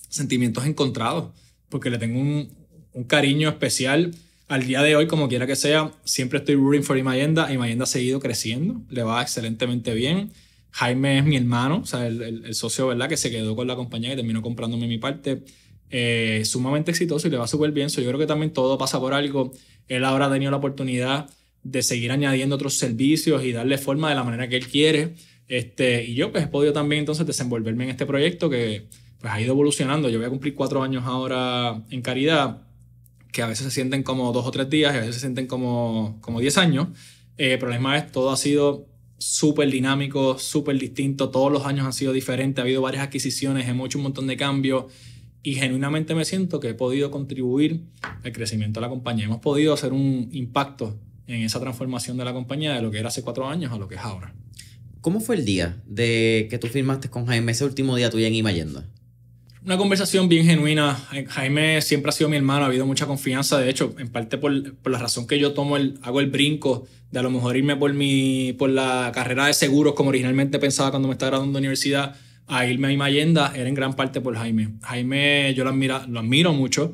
sentimientos encontrados, porque le tengo un cariño especial. Al día de hoy, como quiera que sea, siempre estoy rooting for Imayenda. Imayenda ha seguido creciendo, le va excelentemente bien. Jaime es mi hermano, o sea, el socio, ¿verdad?, que se quedó con la compañía y terminó comprándome mi parte. Sumamente exitoso y le va súper bien. Yo creo que también todo pasa por algo. Él ahora ha tenido la oportunidad de seguir añadiendo otros servicios y darle forma de la manera que él quiere. Y yo pues he podido también entonces desenvolverme en este proyecto que pues ha ido evolucionando. Yo voy a cumplir 4 años ahora en Caridad, que a veces se sienten como 2 o 3 días y a veces se sienten como 10 años. Pero a la misma vez todo ha sido súper dinámico, súper distinto. Todos los años han sido diferentes. Ha habido varias adquisiciones, hemos hecho un montón de cambios y genuinamente me siento que he podido contribuir al crecimiento de la compañía. Hemos podido hacer un impacto en esa transformación de la compañía de lo que era hace 4 años a lo que es ahora. ¿Cómo fue el día de que tú firmaste con Jaime, ese último día tuyo en Imayenda? Una conversación bien genuina. Jaime siempre ha sido mi hermano, ha habido mucha confianza. De hecho, en parte por la razón que yo hago el brinco de a lo mejor irme por la carrera de seguros como originalmente pensaba cuando me estaba graduando de universidad, a irme a Imayenda, era en gran parte por Jaime. Jaime yo lo admiro mucho.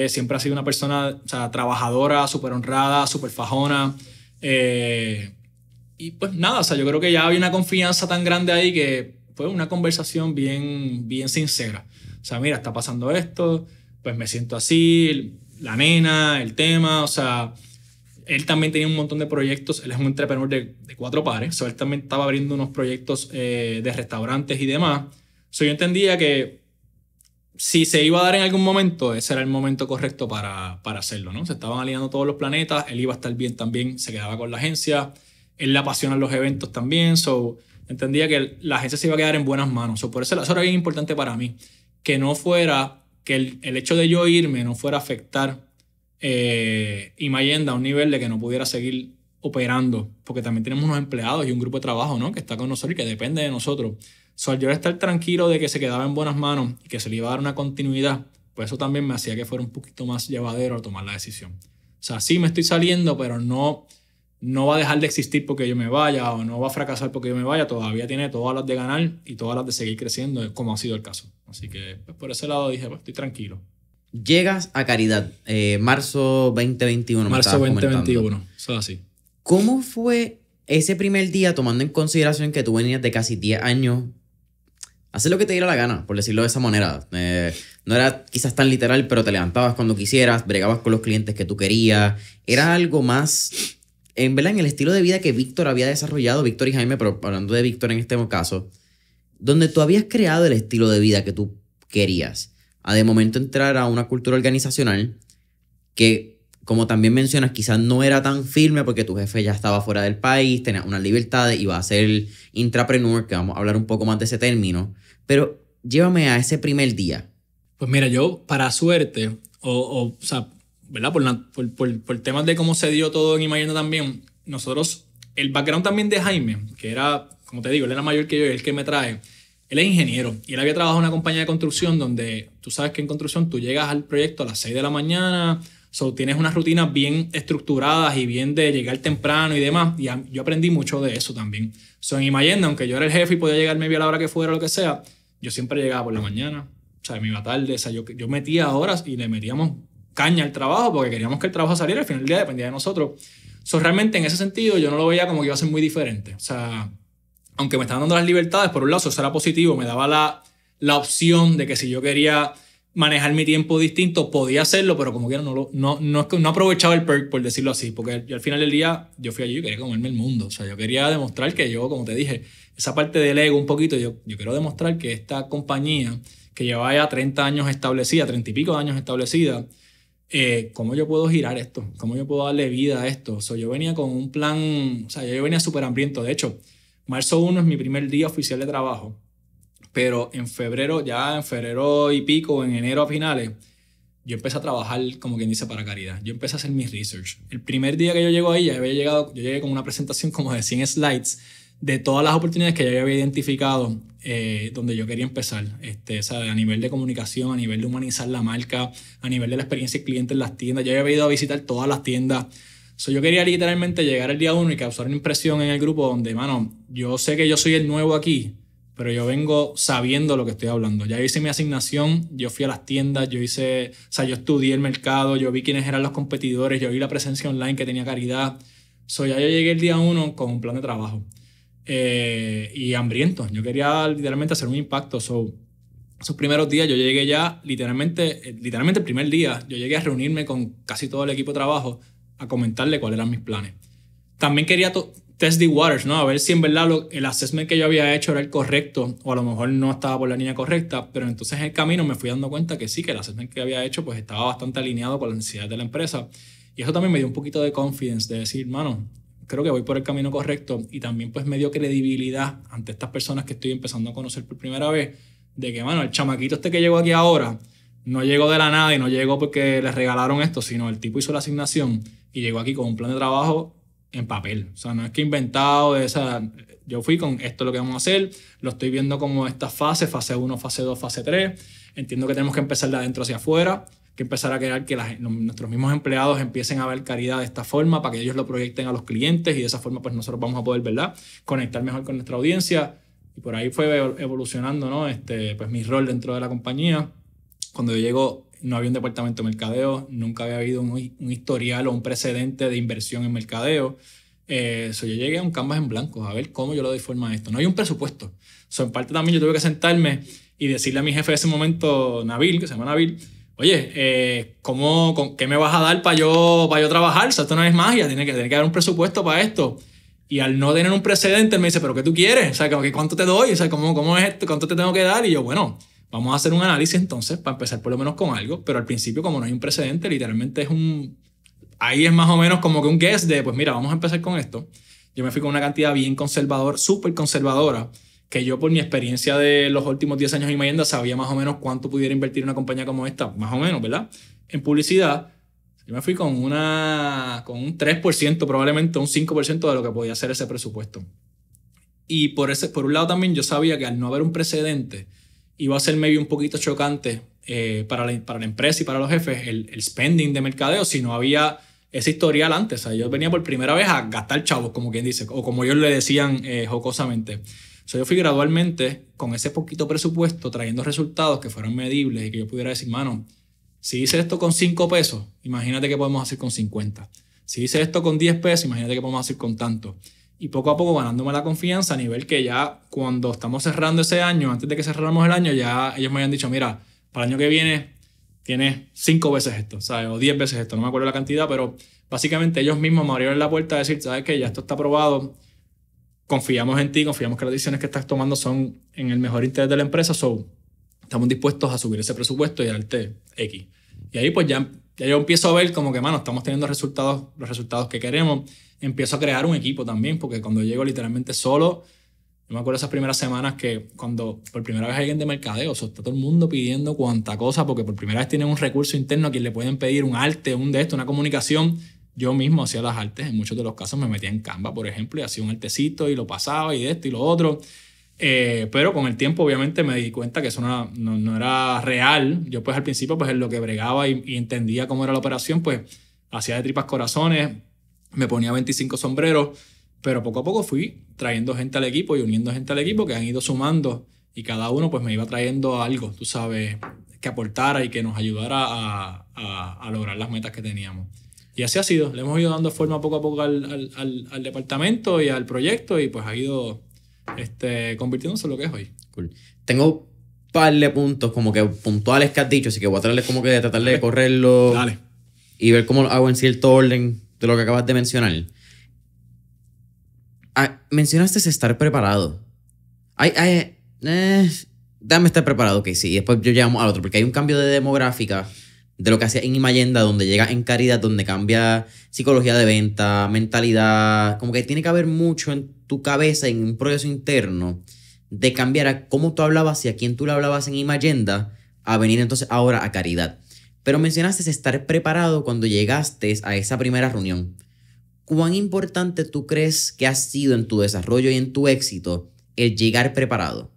Siempre ha sido una persona, o sea, trabajadora, súper honrada, súper fajona. Y pues nada, o sea, yo creo que ya había una confianza tan grande ahí que fue una conversación bien, bien sincera. O sea, mira, está pasando esto, pues me siento así, la nena, el tema, o sea, él también tenía un montón de proyectos, él es un entrepreneur de 4 pares, o sea, él también estaba abriendo unos proyectos de restaurantes y demás. O sea, yo entendía que si se iba a dar en algún momento, ese era el momento correcto para hacerlo, ¿no? Se estaban alineando todos los planetas, él iba a estar bien también, se quedaba con la agencia, él le apasionan los eventos también, so entendía que la agencia se iba a quedar en buenas manos. So, por eso era bien importante para mí, que no fuera, que el hecho de yo irme no fuera a afectar Imayenda a un nivel de que no pudiera seguir operando, porque también tenemos unos empleados y un grupo de trabajo, ¿no?, que está con nosotros y que depende de nosotros. So, al yo estar tranquilo de que se quedaba en buenas manos y que se le iba a dar una continuidad, pues eso también me hacía que fuera un poquito más llevadero al tomar la decisión. O sea, sí me estoy saliendo, pero no va a dejar de existir porque yo me vaya o no va a fracasar porque yo me vaya. Todavía tiene todas las de ganar y todas las de seguir creciendo, como ha sido el caso. Así que pues, por ese lado dije, pues estoy tranquilo. Llegas a Caridad, marzo 2021. Marzo 2021, eso es así. ¿Cómo fue ese primer día, tomando en consideración que tú venías de casi 10 años? Hacer lo que te diera la gana, por decirlo de esa manera. No era quizás tan literal, pero te levantabas cuando quisieras, bregabas con los clientes que tú querías. Era algo más, en verdad, en el estilo de vida que Víctor había desarrollado, Víctor y Jaime, pero hablando de Víctor en este caso, donde tú habías creado el estilo de vida que tú querías. A de momento entrar a una cultura organizacional que, como también mencionas, quizás no era tan firme porque tu jefe ya estaba fuera del país, tenía unas libertades, iba a ser intrapreneur, que vamos a hablar un poco más de ese término. Pero llévame a ese primer día. Pues mira, yo, para suerte, o sea, ¿verdad? Por temas de cómo se dio todo en Imayenda también, nosotros, el background también de Jaime, que era, como te digo, él era mayor que yo y el que me trae, él es ingeniero y él había trabajado en una compañía de construcción donde tú sabes que en construcción tú llegas al proyecto a las 6 de la mañana, so tienes unas rutinas bien estructuradas y bien de llegar temprano y demás, y yo aprendí mucho de eso también. So, en Imayenda, aunque yo era el jefe y podía llegar maybe a la hora que fuera o lo que sea, yo siempre llegaba por la mañana, o sea, me iba tarde, o sea, yo metía horas y le metíamos caña al trabajo porque queríamos que el trabajo saliera, al final del día dependía de nosotros. So, realmente en ese sentido yo no lo veía como que iba a ser muy diferente. O sea, aunque me estaban dando las libertades, por un lado eso era positivo, me daba la opción de que si yo quería manejar mi tiempo distinto, podía hacerlo, pero como quiera no aprovechaba el perk, por decirlo así, porque yo al final del día yo fui allí y quería comerme el mundo. O sea, yo quería demostrar que yo, como te dije, esa parte del ego un poquito, yo quiero demostrar que esta compañía que llevaba ya 30 años establecida, 30 y pico de años establecida, ¿cómo yo puedo girar esto? ¿Cómo yo puedo darle vida a esto? O sea, yo venía con un plan, o sea, yo venía súper hambriento. De hecho, marzo 1 es mi primer día oficial de trabajo, pero en febrero y pico, en enero a finales, yo empecé a trabajar, como quien dice, para Caridad. Yo empecé a hacer mi research. El primer día que yo llego ahí, yo llegué con una presentación como de 100 slides de todas las oportunidades que yo había identificado donde yo quería empezar. O sea, a nivel de comunicación, a nivel de humanizar la marca, a nivel de la experiencia del cliente en las tiendas. Yo había ido a visitar todas las tiendas. So, yo quería literalmente llegar el día 1 y causar una impresión en el grupo donde, mano, yo sé que yo soy el nuevo aquí, pero yo vengo sabiendo lo que estoy hablando. Ya hice mi asignación, yo fui a las tiendas, yo estudié el mercado, yo vi quiénes eran los competidores, yo vi la presencia online que tenía Caridad. Ya yo llegué el día 1 con un plan de trabajo y hambriento. Yo quería literalmente hacer un impacto. Esos primeros días yo llegué ya, literalmente el primer día, yo llegué a reunirme con casi todo el equipo de trabajo a comentarle cuáles eran mis planes. También quería test the waters, ¿no? A ver si en verdad el assessment que yo había hecho era el correcto o a lo mejor no estaba por la línea correcta, pero entonces en el camino me fui dando cuenta que sí, que el assessment que había hecho pues estaba bastante alineado con las necesidades de la empresa. Y eso también me dio un poquito de confidence de decir, mano, creo que voy por el camino correcto, y también pues me dio credibilidad ante estas personas que estoy empezando a conocer por primera vez, de que, mano, el chamaquito que llegó aquí ahora no llegó de la nada y no llegó porque les regalaron esto, sino el tipo hizo la asignación y llegó aquí con un plan de trabajo en papel. O sea, no es que inventado, yo fui con esto es lo que vamos a hacer, lo estoy viendo como esta fase 1, fase 2, fase 3. Entiendo que tenemos que empezar de adentro hacia afuera, que empezar a crear que nuestros mismos empleados empiecen a ver Caridad de esta forma para que ellos lo proyecten a los clientes y de esa forma pues nosotros vamos a poder, ¿verdad?, conectar mejor con nuestra audiencia. Y por ahí fue evolucionando, ¿no? Pues mi rol dentro de la compañía. Cuando yo llego no había un departamento de mercadeo, nunca había habido un historial o un precedente de inversión en mercadeo. Yo llegué a un canvas en blanco a ver cómo yo le doy forma a esto. No hay un presupuesto. En parte también yo tuve que sentarme y decirle a mi jefe de ese momento, Nabil, que se llama Nabil, oye, ¿qué me vas a dar para yo trabajar? O sea, esto no es magia, tiene que haber un presupuesto para esto. Y al no tener un precedente, él me dice, ¿pero qué tú quieres? O sea, ¿cuánto te doy? O sea, ¿cómo es esto? ¿Cuánto te tengo que dar? Y yo, bueno, vamos a hacer un análisis entonces para empezar por lo menos con algo. Pero al principio, como no hay un precedente, literalmente ahí es más o menos como que un guess de, pues mira, vamos a empezar con esto. Yo me fui con una cantidad bien conservadora, súper conservadora, que yo por mi experiencia de los últimos 10 años en Imayenda sabía más o menos cuánto pudiera invertir una compañía como esta, más o menos, ¿verdad?, en publicidad. Yo me fui con un 3%, probablemente un 5% de lo que podía hacer ese presupuesto. Y por un lado también yo sabía que al no haber un precedente iba a ser medio un poquito chocante para la empresa y para los jefes el spending de mercadeo si no había ese historial antes. O sea, yo venía por primera vez a gastar chavos, como quien dice, o como ellos le decían jocosamente. Yo fui gradualmente con ese poquito presupuesto trayendo resultados que fueran medibles y que yo pudiera decir, mano, si hice esto con 5 pesos, imagínate qué podemos hacer con 50. Si hice esto con 10 pesos, imagínate qué podemos hacer con tanto. Y poco a poco ganándome la confianza a nivel que ya cuando estamos cerrando ese año, antes de que cerráramos el año, ya ellos me habían dicho, mira, para el año que viene tienes 5 veces esto, ¿sabes? O 10 veces esto, no me acuerdo la cantidad, pero básicamente ellos mismos me abrieron la puerta a decir, ¿sabes qué? Ya esto está aprobado, confiamos en ti, confiamos que las decisiones que estás tomando son en el mejor interés de la empresa, estamos dispuestos a subir ese presupuesto y darte X. Y ahí pues ya yo empiezo a ver como que, mano, estamos teniendo los resultados que queremos. Empiezo a crear un equipo también, porque cuando llego literalmente solo, yo me acuerdo esas primeras semanas que cuando por primera vez alguien de mercadeo, está todo el mundo pidiendo cuanta cosa, porque por primera vez tienen un recurso interno a quien le pueden pedir un arte, una comunicación. Yo mismo hacía las artes, en muchos de los casos me metía en Canva, por ejemplo, y hacía un artecito y lo pasaba y esto y lo otro. Pero con el tiempo obviamente me di cuenta que eso no era real. Yo pues al principio pues en lo que bregaba y entendía cómo era la operación, pues hacía de tripas corazones, me ponía 25 sombreros, pero poco a poco fui trayendo gente al equipo y uniendo gente al equipo que han ido sumando y cada uno pues me iba trayendo algo, tú sabes, que aportara y que nos ayudara a lograr las metas que teníamos. Y así ha sido, le hemos ido dando forma poco a poco al departamento y al proyecto y pues ha ido convirtiéndose en lo que es hoy. Cool. Tengo un par de puntos como que puntuales que has dicho, así que voy a tratar de correrlo. Dale. Y ver cómo lo hago en cierto orden de lo que acabas de mencionar. Mencionaste estar preparado. Déjame estar preparado, ok, sí. Y después yo llamo al otro, porque hay un cambio de demográfica de lo que hacía en Imayenda, donde llega en Caridad, donde cambia psicología de venta, mentalidad. Como que tiene que haber mucho en tu cabeza, en un proceso interno, de cambiar a cómo tú hablabas y a quién tú le hablabas en Imayenda, a venir entonces ahora a Caridad. Pero mencionaste estar preparado cuando llegaste a esa primera reunión. ¿Cuán importante tú crees que ha sido en tu desarrollo y en tu éxito el llegar preparado?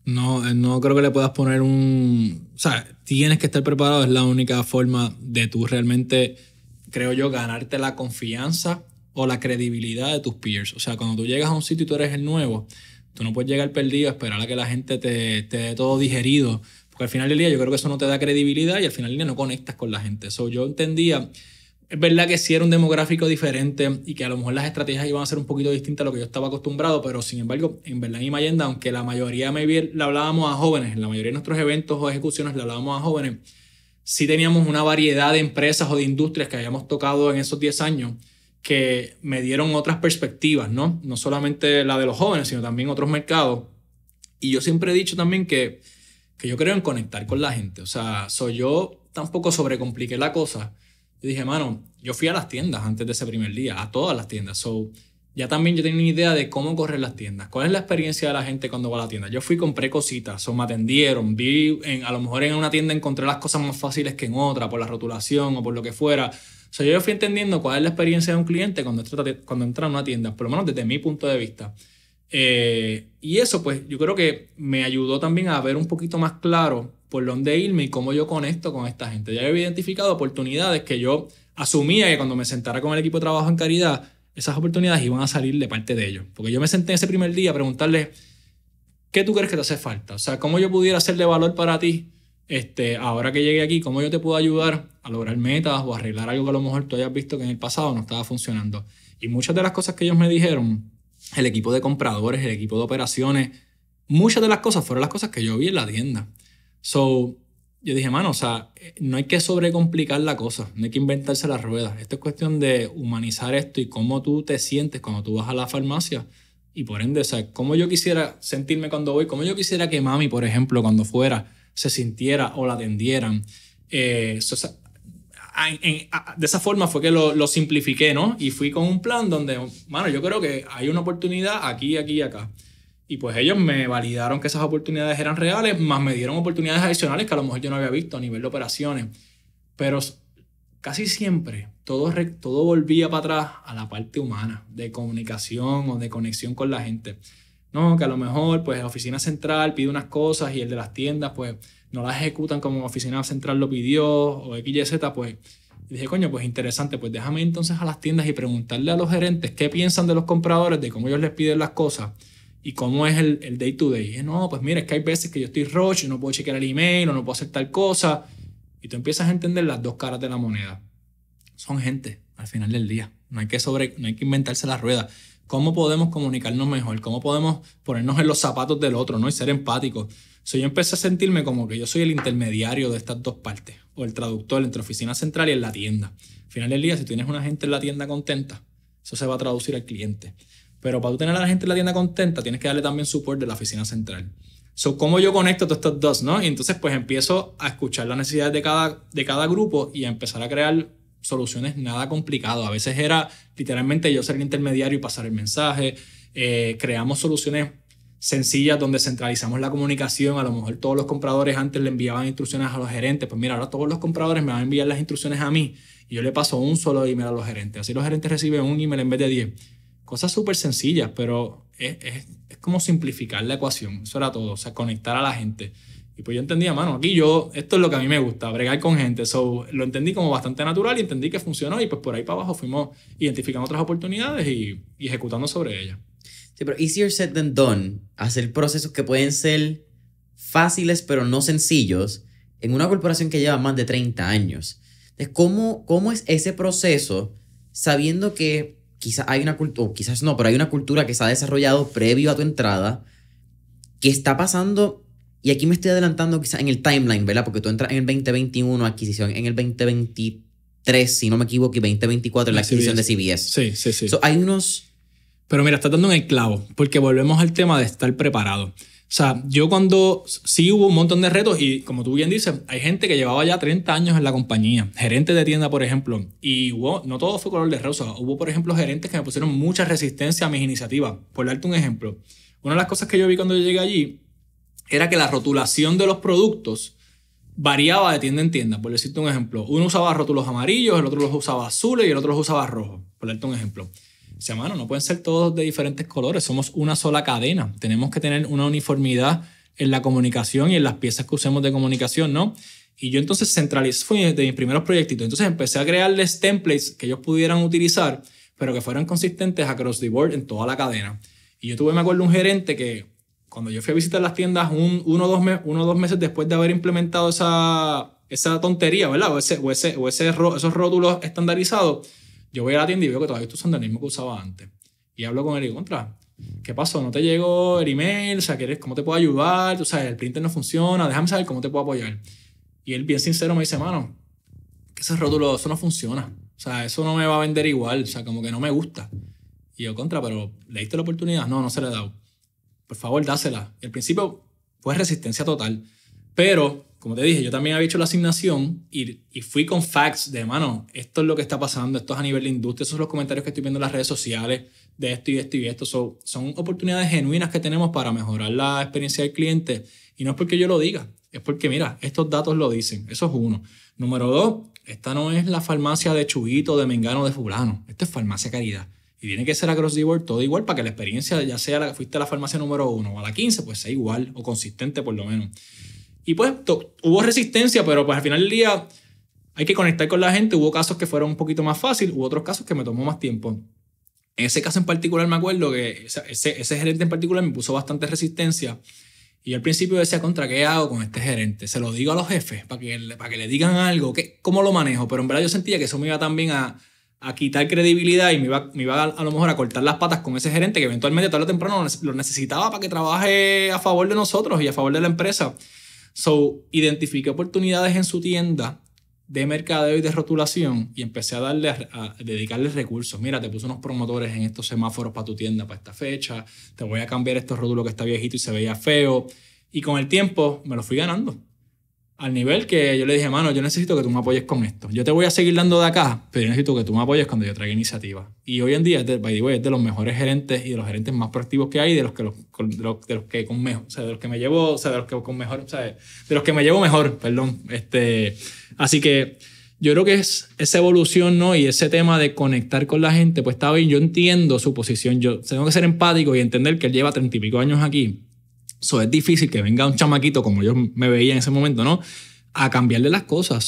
No creo que le puedas poner o sea, tienes que estar preparado, es la única forma de tú realmente, creo yo, ganarte la confianza o la credibilidad de tus peers. O sea, cuando tú llegas a un sitio y tú eres el nuevo, Tú no puedes llegar perdido, esperar a que la gente te dé todo digerido, porque al final del día yo creo que eso no te da credibilidad y al final del día no conectas con la gente. So, yo entendía, es verdad que sí era un demográfico diferente y que a lo mejor las estrategias iban a ser un poquito distintas a lo que yo estaba acostumbrado, pero sin embargo, en verdad en Imayenda, aunque la mayoría maybe le hablábamos a jóvenes, en la mayoría de nuestros eventos o ejecuciones le hablábamos a jóvenes, sí teníamos una variedad de empresas o de industrias que habíamos tocado en esos 10 años que me dieron otras perspectivas, ¿no? No solamente la de los jóvenes, sino también otros mercados. Y yo siempre he dicho también que yo creo en conectar con la gente. O sea, yo tampoco sobrecompliqué la cosa. Yo dije, mano, yo fui a las tiendas antes de ese primer día, a todas las tiendas. Ya también yo tenía una idea de cómo correr las tiendas. ¿Cuál es la experiencia de la gente cuando va a la tienda? Yo fui, compré cositas, me atendieron, a lo mejor en una tienda encontré las cosas más fáciles que en otra, por la rotulación o por lo que fuera. Yo fui entendiendo cuál es la experiencia de un cliente cuando entra a una tienda, por lo menos desde mi punto de vista. Y eso, pues, yo creo que me ayudó también a ver un poquito más claro por dónde irme y cómo yo conecto con esta gente. Ya había identificado oportunidades que yo asumía que cuando me sentara con el equipo de trabajo en Caridad, esas oportunidades iban a salir de parte de ellos. Porque yo me senté ese primer día a preguntarles, ¿qué tú crees que te hace falta? O sea, ¿cómo yo pudiera ser de valor para ti ahora que llegué aquí? ¿Cómo yo te puedo ayudar a lograr metas o arreglar algo que a lo mejor tú hayas visto que en el pasado no estaba funcionando? Y muchas de las cosas que ellos me dijeron, el equipo de compradores, el equipo de operaciones, muchas de las cosas fueron las cosas que yo vi en la tienda. Yo dije, mano, o sea, no hay que sobrecomplicar la cosa, no hay que inventarse las ruedas. Esto es cuestión de humanizar esto y cómo tú te sientes cuando tú vas a la farmacia. Y por ende, o sea, cómo yo quisiera sentirme cuando voy, cómo yo quisiera que mami, por ejemplo, cuando fuera, se sintiera o la atendieran. De esa forma fue que lo simplifiqué, ¿no? Y fui con un plan donde, mano, yo creo que hay una oportunidad aquí, aquí y acá. Y pues ellos me validaron que esas oportunidades eran reales, más me dieron oportunidades adicionales que a lo mejor yo no había visto a nivel de operaciones. Pero casi siempre todo volvía para atrás a la parte humana, de comunicación o de conexión con la gente. No, que a lo mejor pues la oficina central pide unas cosas y el de las tiendas pues no las ejecutan como la oficina central lo pidió o XYZ, pues dije, coño, pues interesante, pues déjame entonces a las tiendas y preguntarle a los gerentes qué piensan de los compradores, de cómo ellos les piden las cosas y cómo es el day to day. Y no, pues mira, es que hay veces que yo estoy rush y no puedo chequear el email o no puedo hacer tal cosa. Y tú empiezas a entender las dos caras de la moneda. Son gente al final del día. No hay que inventarse la rueda. ¿Cómo podemos comunicarnos mejor? ¿Cómo podemos ponernos en los zapatos del otro, ¿no? Y ser empáticos. Yo empecé a sentirme como que yo soy el intermediario de estas dos partes, o el traductor entre oficina central y en la tienda. Al final del día, si tienes una gente en la tienda contenta, eso se va a traducir al cliente. Pero para tú tener a la gente en la tienda contenta, tienes que darle también support de la oficina central. ¿Cómo yo conecto todos estos dos, no? Y entonces pues empiezo a escuchar las necesidades de cada grupo y a empezar a crear soluciones nada complicadas. A veces era literalmente yo ser el intermediario y pasar el mensaje. Creamos soluciones sencillas donde centralizamos la comunicación. A lo mejor todos los compradores antes le enviaban instrucciones a los gerentes. Pues mira, ahora todos los compradores me van a enviar las instrucciones a mí y yo le paso un solo email a los gerentes. Así los gerentes reciben un email en vez de 10. Cosas súper sencillas, pero es como simplificar la ecuación. Eso era todo, o sea, conectar a la gente. Y pues yo entendía, mano, esto es lo que a mí me gusta, bregar con gente. Lo entendí como bastante natural y entendí que funcionó y pues por ahí para abajo fuimos identificando otras oportunidades y ejecutando sobre ellas. Sí, pero easier said than done, hacer procesos que pueden ser fáciles pero no sencillos en una corporación que lleva más de 30 años. Entonces, ¿cómo es ese proceso sabiendo que quizás hay una cultura, o quizás no, pero hay una cultura que se ha desarrollado previo a tu entrada que está pasando, y aquí me estoy adelantando quizás en el timeline, ¿verdad? Porque tú entras en el 2021, adquisición en el 2023, si no me equivoco, y 2024 en la adquisición de CBS. Sí. Hay unos... Pero mira, estás dando en el clavo, porque volvemos al tema de estar preparado. O sea, yo sí hubo un montón de retos y como tú bien dices, hay gente que llevaba ya 30 años en la compañía, gerentes de tienda, por ejemplo, y no todo fue color de rosa. Hubo, por ejemplo, gerentes que me pusieron mucha resistencia a mis iniciativas. Por darte un ejemplo, una de las cosas que yo vi cuando yo llegué allí era que la rotulación de los productos variaba de tienda en tienda. Por decirte un ejemplo, uno usaba rótulos amarillos, el otro los usaba azules y el otro los usaba rojos. Por darte un ejemplo. O sea, mano, no pueden ser todos de diferentes colores. Somos una sola cadena. Tenemos que tener una uniformidad en la comunicación y en las piezas que usemos de comunicación, ¿no? Y yo entonces centralicé, fue de mis primeros proyectitos. Entonces empecé a crearles templates que ellos pudieran utilizar, pero que fueran consistentes across the board en toda la cadena. Y yo tuve, me acuerdo, un gerente que cuando yo fui a visitar las tiendas uno o dos meses después de haber implementado esa tontería, ¿verdad? Esos rótulos estandarizados, yo voy a la tienda y veo que todavía estoy usando el mismo que usaba antes. Y hablo con él y digo, ¿qué pasó? ¿No te llegó el email? O sea, ¿cómo te puedo ayudar? O sea, el printer no funciona, déjame saber cómo te puedo apoyar. Y él bien sincero me dice, mano, que ese rótulo, eso no funciona. O sea, eso no me va a vender igual. O sea, como que no me gusta. Y yo, pero ¿le diste la oportunidad? No se le he dado. Por favor, dásela. Y al principio fue resistencia total. Pero, como te dije, yo también había hecho la asignación y fui con facts de, mano, esto es lo que está pasando, esto es a nivel de industria, esos son los comentarios que estoy viendo en las redes sociales de esto y esto y esto. Son oportunidades genuinas que tenemos para mejorar la experiencia del cliente. Y no es porque yo lo diga, es porque, mira, estos datos lo dicen. Eso es uno. Número 2, esta no es la farmacia de Chuguito, de Mengano, de Fulano. Esto es farmacia Caridad. Y tiene que ser across the board todo igual para que la experiencia, ya sea fuiste a la farmacia número 1 o a la 15, pues sea igual o consistente por lo menos. Y pues hubo resistencia, pero pues al final del día hay que conectar con la gente. Hubo casos que fueron un poquito más fácil, hubo otros casos que me tomó más tiempo. En ese caso en particular me acuerdo que ese gerente en particular me puso bastante resistencia. Y yo al principio decía, ¿qué hago con este gerente? Se lo digo a los jefes para que le digan algo, ¿cómo lo manejo? Pero en verdad yo sentía que eso me iba también a quitar credibilidad y me iba a lo mejor a cortar las patas con ese gerente que eventualmente tarde o temprano lo necesitaba para que trabaje a favor de nosotros y a favor de la empresa. Identifiqué oportunidades en su tienda de mercadeo y de rotulación y empecé a dedicarle recursos. Mira, te puse unos promotores en estos semáforos para tu tienda para esta fecha, te voy a cambiar estos rótulos que está viejito y se veía feo. Y con el tiempo me lo fui ganando. Al nivel que yo le dije, mano, yo necesito que tú me apoyes con esto. Yo te voy a seguir dando de acá, pero yo necesito que tú me apoyes cuando yo traiga iniciativa. Y hoy en día, by the way, es de los mejores gerentes y de los gerentes más proactivos que hay, de los que me llevo mejor, perdón. Así que yo creo que es esa evolución, ¿no? Y ese tema de conectar con la gente, pues está bien, yo entiendo su posición. Yo tengo que ser empático y entender que él lleva 30 y pico años aquí. Es difícil que venga un chamaquito, como yo me veía en ese momento, ¿no? A cambiarle las cosas.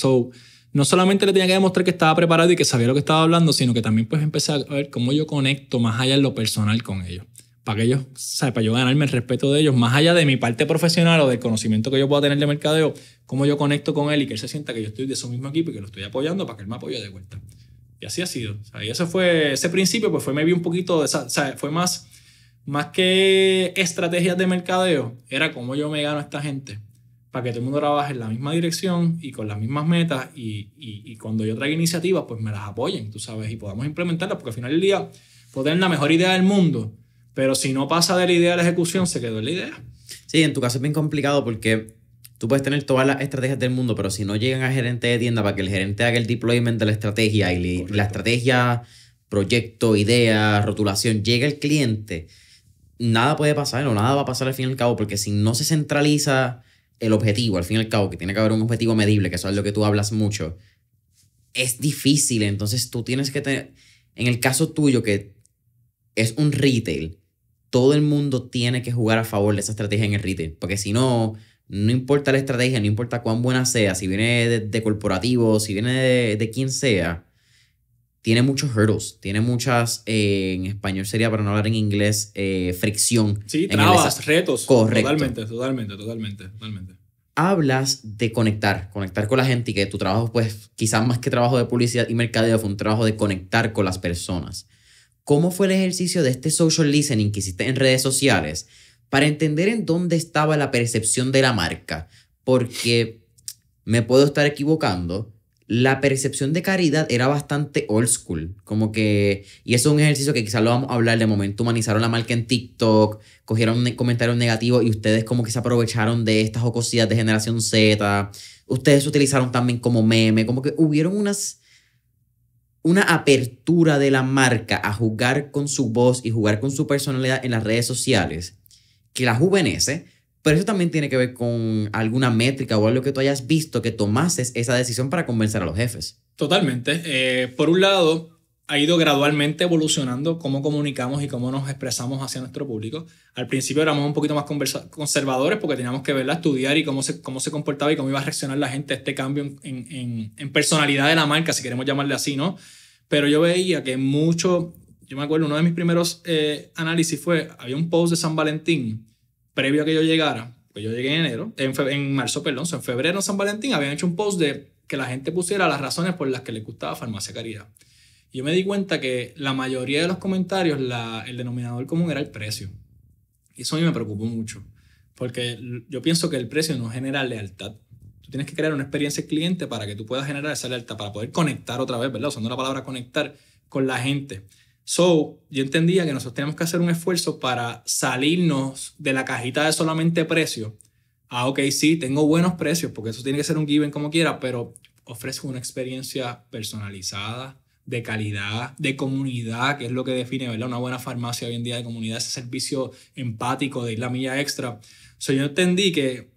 No solamente le tenía que demostrar que estaba preparado y que sabía lo que estaba hablando, sino que también pues empecé a ver cómo yo conecto más allá en lo personal con ellos. Para que ellos, para yo ganarme el respeto de ellos, más allá de mi parte profesional o del conocimiento que yo pueda tener de mercadeo, cómo yo conecto con él y que él se sienta que yo estoy de su mismo equipo y que lo estoy apoyando para que él me apoye de vuelta. Y así ha sido. Y ese principio pues me vi un poquito, fue más que estrategias de mercadeo, era cómo yo me gano a esta gente para que todo el mundo trabaje en la misma dirección y con las mismas metas y cuando yo traiga iniciativas, pues me las apoyen, tú sabes, y podamos implementarlas, porque al final del día puedo tener la mejor idea del mundo, pero si no pasa de la idea a la ejecución, se quedó en la idea. Sí, en tu caso es bien complicado porque tú puedes tener todas las estrategias del mundo, pero si no llegan al gerente de tienda para que el gerente haga el deployment de la estrategia y la estrategia, proyecto, idea, rotulación, llega el cliente, nada puede pasar o nada va a pasar al fin y al cabo, porque si no se centraliza el objetivo, al fin y al cabo, que tiene que haber un objetivo medible, que eso es lo que tú hablas mucho, es difícil. Entonces tú tienes que tener, en el caso tuyo que es un retail, todo el mundo tiene que jugar a favor de esa estrategia en el retail, porque si no, no importa la estrategia, no importa cuán buena sea, si viene de corporativo, si viene de quien sea, tiene muchos hurdles, tiene muchas, en español sería, para no hablar en inglés, fricción. Sí, trabas, retos. Correcto. Totalmente. Hablas de conectar con la gente y que tu trabajo, pues, quizás más que trabajo de publicidad y mercadeo, fue un trabajo de conectar con las personas. ¿Cómo fue el ejercicio de este social listening que hiciste en redes sociales para entender en dónde estaba la percepción de la marca? Porque me puedo estar equivocando. La percepción de Caridad era bastante old school, como que, y eso es un ejercicio que quizás lo vamos a hablar, de momento humanizaron la marca en TikTok, cogieron comentarios negativos y ustedes como que se aprovecharon de estas jocosidades de generación Z, ustedes se utilizaron también como meme, como que hubieron una apertura de la marca a jugar con su voz y jugar con su personalidad en las redes sociales, que la juvenece. Pero eso también tiene que ver con alguna métrica o algo que tú hayas visto que tomases esa decisión para convencer a los jefes. Totalmente. Por un lado, ha ido gradualmente evolucionando cómo comunicamos y cómo nos expresamos hacia nuestro público. Al principio éramos un poquito más conservadores porque teníamos que verla, estudiar y cómo se comportaba y cómo iba a reaccionar la gente a este cambio en personalidad de la marca, si queremos llamarle así, ¿no? Pero yo veía que mucho yo me acuerdo, uno de mis primeros análisis fue, había un post de San Valentín previo a que yo llegara, pues yo llegué en enero, en marzo, perdón, en febrero en San Valentín habían hecho un post de que la gente pusiera las razones por las que les gustaba Farmacia Caridad. Y yo me di cuenta que la mayoría de los comentarios, el denominador común era el precio. Y eso a mí me preocupó mucho, porque yo pienso que el precio no genera lealtad. Tú tienes que crear una experiencia del cliente para que tú puedas generar esa lealtad, para poder conectar otra vez, ¿verdad? Usando la palabra conectar con la gente. Yo entendía que nosotros teníamos que hacer un esfuerzo para salirnos de la cajita de solamente precio. Ok, sí, tengo buenos precios, porque eso tiene que ser un given como quiera, pero ofrezco una experiencia personalizada, de calidad, de comunidad, que es lo que define, ¿verdad? Una buena farmacia hoy en día de comunidad, ese servicio empático de ir la milla extra. Yo entendí que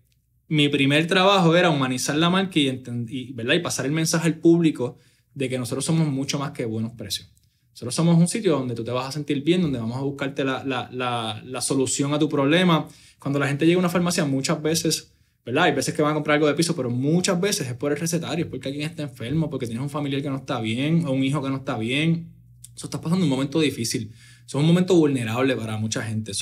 mi primer trabajo era humanizar la marca ¿verdad? Y pasar el mensaje al público de que nosotros somos mucho más que buenos precios. Nosotros somos un sitio donde tú te vas a sentir bien, donde vamos a buscarte la solución a tu problema. Cuando la gente llega a una farmacia, muchas veces, ¿verdad? Hay veces que van a comprar algo de piso, pero muchas veces es por el recetario, es porque alguien está enfermo, porque tienes un familiar que no está bien o un hijo que no está bien. Estás pasando un momento difícil. Es un momento vulnerable para mucha gente.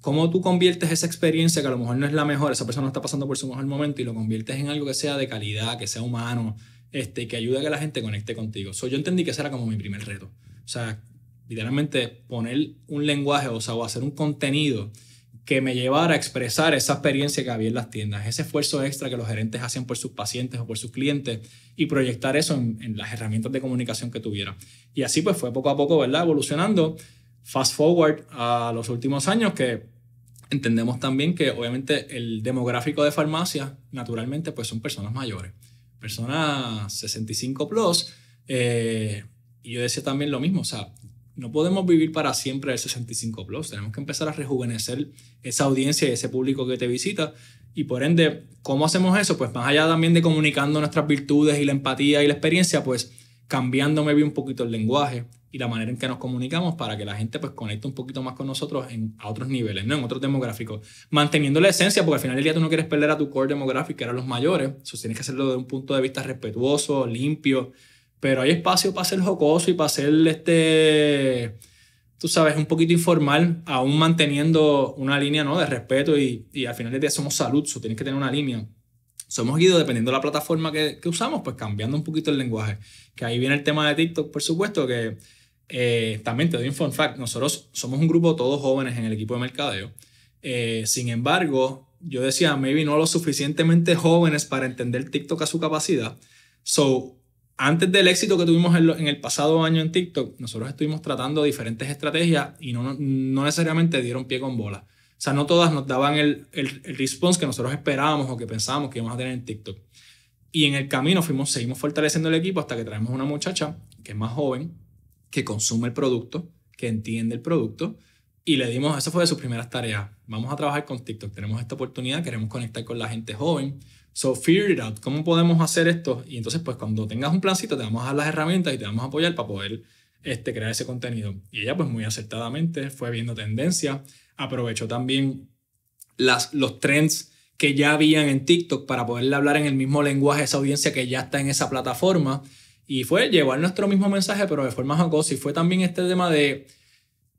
¿Cómo tú conviertes esa experiencia que a lo mejor no es la mejor, esa persona está pasando por su mejor momento y lo conviertes en algo que sea de calidad, que sea humano, que ayude a que la gente conecte contigo? Yo entendí que ese era como mi primer reto. O sea, literalmente poner un lenguaje, o hacer un contenido que me llevara a expresar esa experiencia que había en las tiendas, ese esfuerzo extra que los gerentes hacían por sus pacientes o por sus clientes y proyectar eso en las herramientas de comunicación que tuviera. Y así pues fue poco a poco, ¿verdad? Evolucionando. Fast forward a los últimos años, que entendemos también que obviamente el demográfico de farmacia naturalmente pues son personas mayores, personas 65 plus, y yo decía también lo mismo, o sea, no podemos vivir para siempre el 65 plus, tenemos que empezar a rejuvenecer esa audiencia y ese público que te visita, y por ende, ¿cómo hacemos eso? Pues más allá también de comunicando nuestras virtudes y la empatía y la experiencia, pues cambiando maybe un poquito el lenguaje y la manera en que nos comunicamos para que la gente pues conecte un poquito más con nosotros a otros niveles, ¿no? En otros demográficos, manteniendo la esencia, porque al final del día tú no quieres perder a tu core demográfico, que eran los mayores, eso tienes que hacerlo desde un punto de vista respetuoso, limpio, pero hay espacio para ser jocoso y para ser, tú sabes, un poquito informal, aún manteniendo una línea, ¿no? De respeto y al final del día somos salud, tienes que tener una línea. Hemos ido, dependiendo de la plataforma que usamos, pues cambiando un poquito el lenguaje. Que ahí viene el tema de TikTok, por supuesto, que también te doy un fun fact. Nosotros somos un grupo todos jóvenes en el equipo de mercadeo. Sin embargo, yo decía, maybe no lo suficientemente jóvenes para entender TikTok a su capacidad. Antes del éxito que tuvimos en el pasado año en TikTok, nosotros estuvimos tratando diferentes estrategias y no necesariamente dieron pie con bola. O sea, no todas nos daban el response que nosotros esperábamos o que pensábamos que íbamos a tener en TikTok. Y en el camino seguimos fortaleciendo el equipo hasta que traemos una muchacha que es más joven, que consume el producto, que entiende el producto, y le dimos, esa fue de sus primeras tareas. Vamos a trabajar con TikTok, tenemos esta oportunidad, queremos conectar con la gente joven. Figure it out, ¿cómo podemos hacer esto? Y entonces, pues cuando tengas un plancito, te vamos a dar las herramientas y te vamos a apoyar para poder crear ese contenido. Y ella, pues muy acertadamente, fue viendo tendencia, aprovechó también los trends que ya habían en TikTok para poderle hablar en el mismo lenguaje a esa audiencia que ya está en esa plataforma, y fue llevar nuestro mismo mensaje pero de forma jocosa. Y fue también este tema de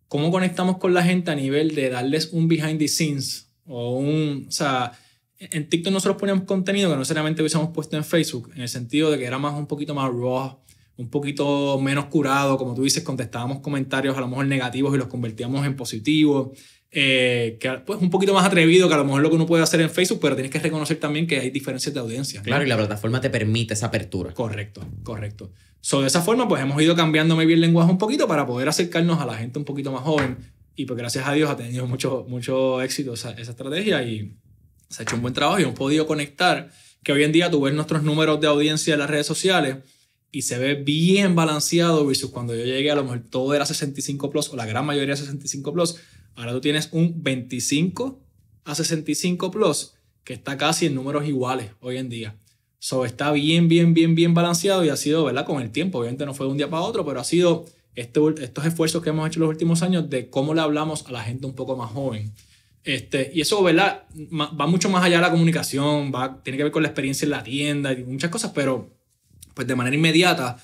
cómo conectamos con la gente a nivel de darles un behind the scenes o sea, en TikTok nosotros poníamos contenido que no necesariamente hubiésemos puesto en Facebook, en el sentido de que era un poquito más raw, un poquito menos curado, como tú dices, contestábamos comentarios a lo mejor negativos y los convertíamos en positivos, que pues un poquito más atrevido que a lo mejor lo que uno puede hacer en Facebook, pero tienes que reconocer también que hay diferencias de audiencia, ¿no? Claro, y la plataforma te permite esa apertura. Correcto. De esa forma pues hemos ido cambiando maybe el lenguaje un poquito para poder acercarnos a la gente un poquito más joven, y pues gracias a Dios ha tenido mucho éxito esa estrategia y se ha hecho un buen trabajo y hemos podido conectar, que hoy en día tú ves nuestros números de audiencia en las redes sociales y se ve bien balanceado versus cuando yo llegué, a lo mejor todo era 65 plus o la gran mayoría 65 plus. Ahora tú tienes un 25 a 65 plus que está casi en números iguales hoy en día. Está bien balanceado y ha sido, ¿verdad? Con el tiempo, obviamente no fue de un día para otro, pero ha sido estos esfuerzos que hemos hecho en los últimos años de cómo le hablamos a la gente un poco más joven. Y eso, ¿verdad? Va mucho más allá de la comunicación, tiene que ver con la experiencia en la tienda y muchas cosas, pero pues de manera inmediata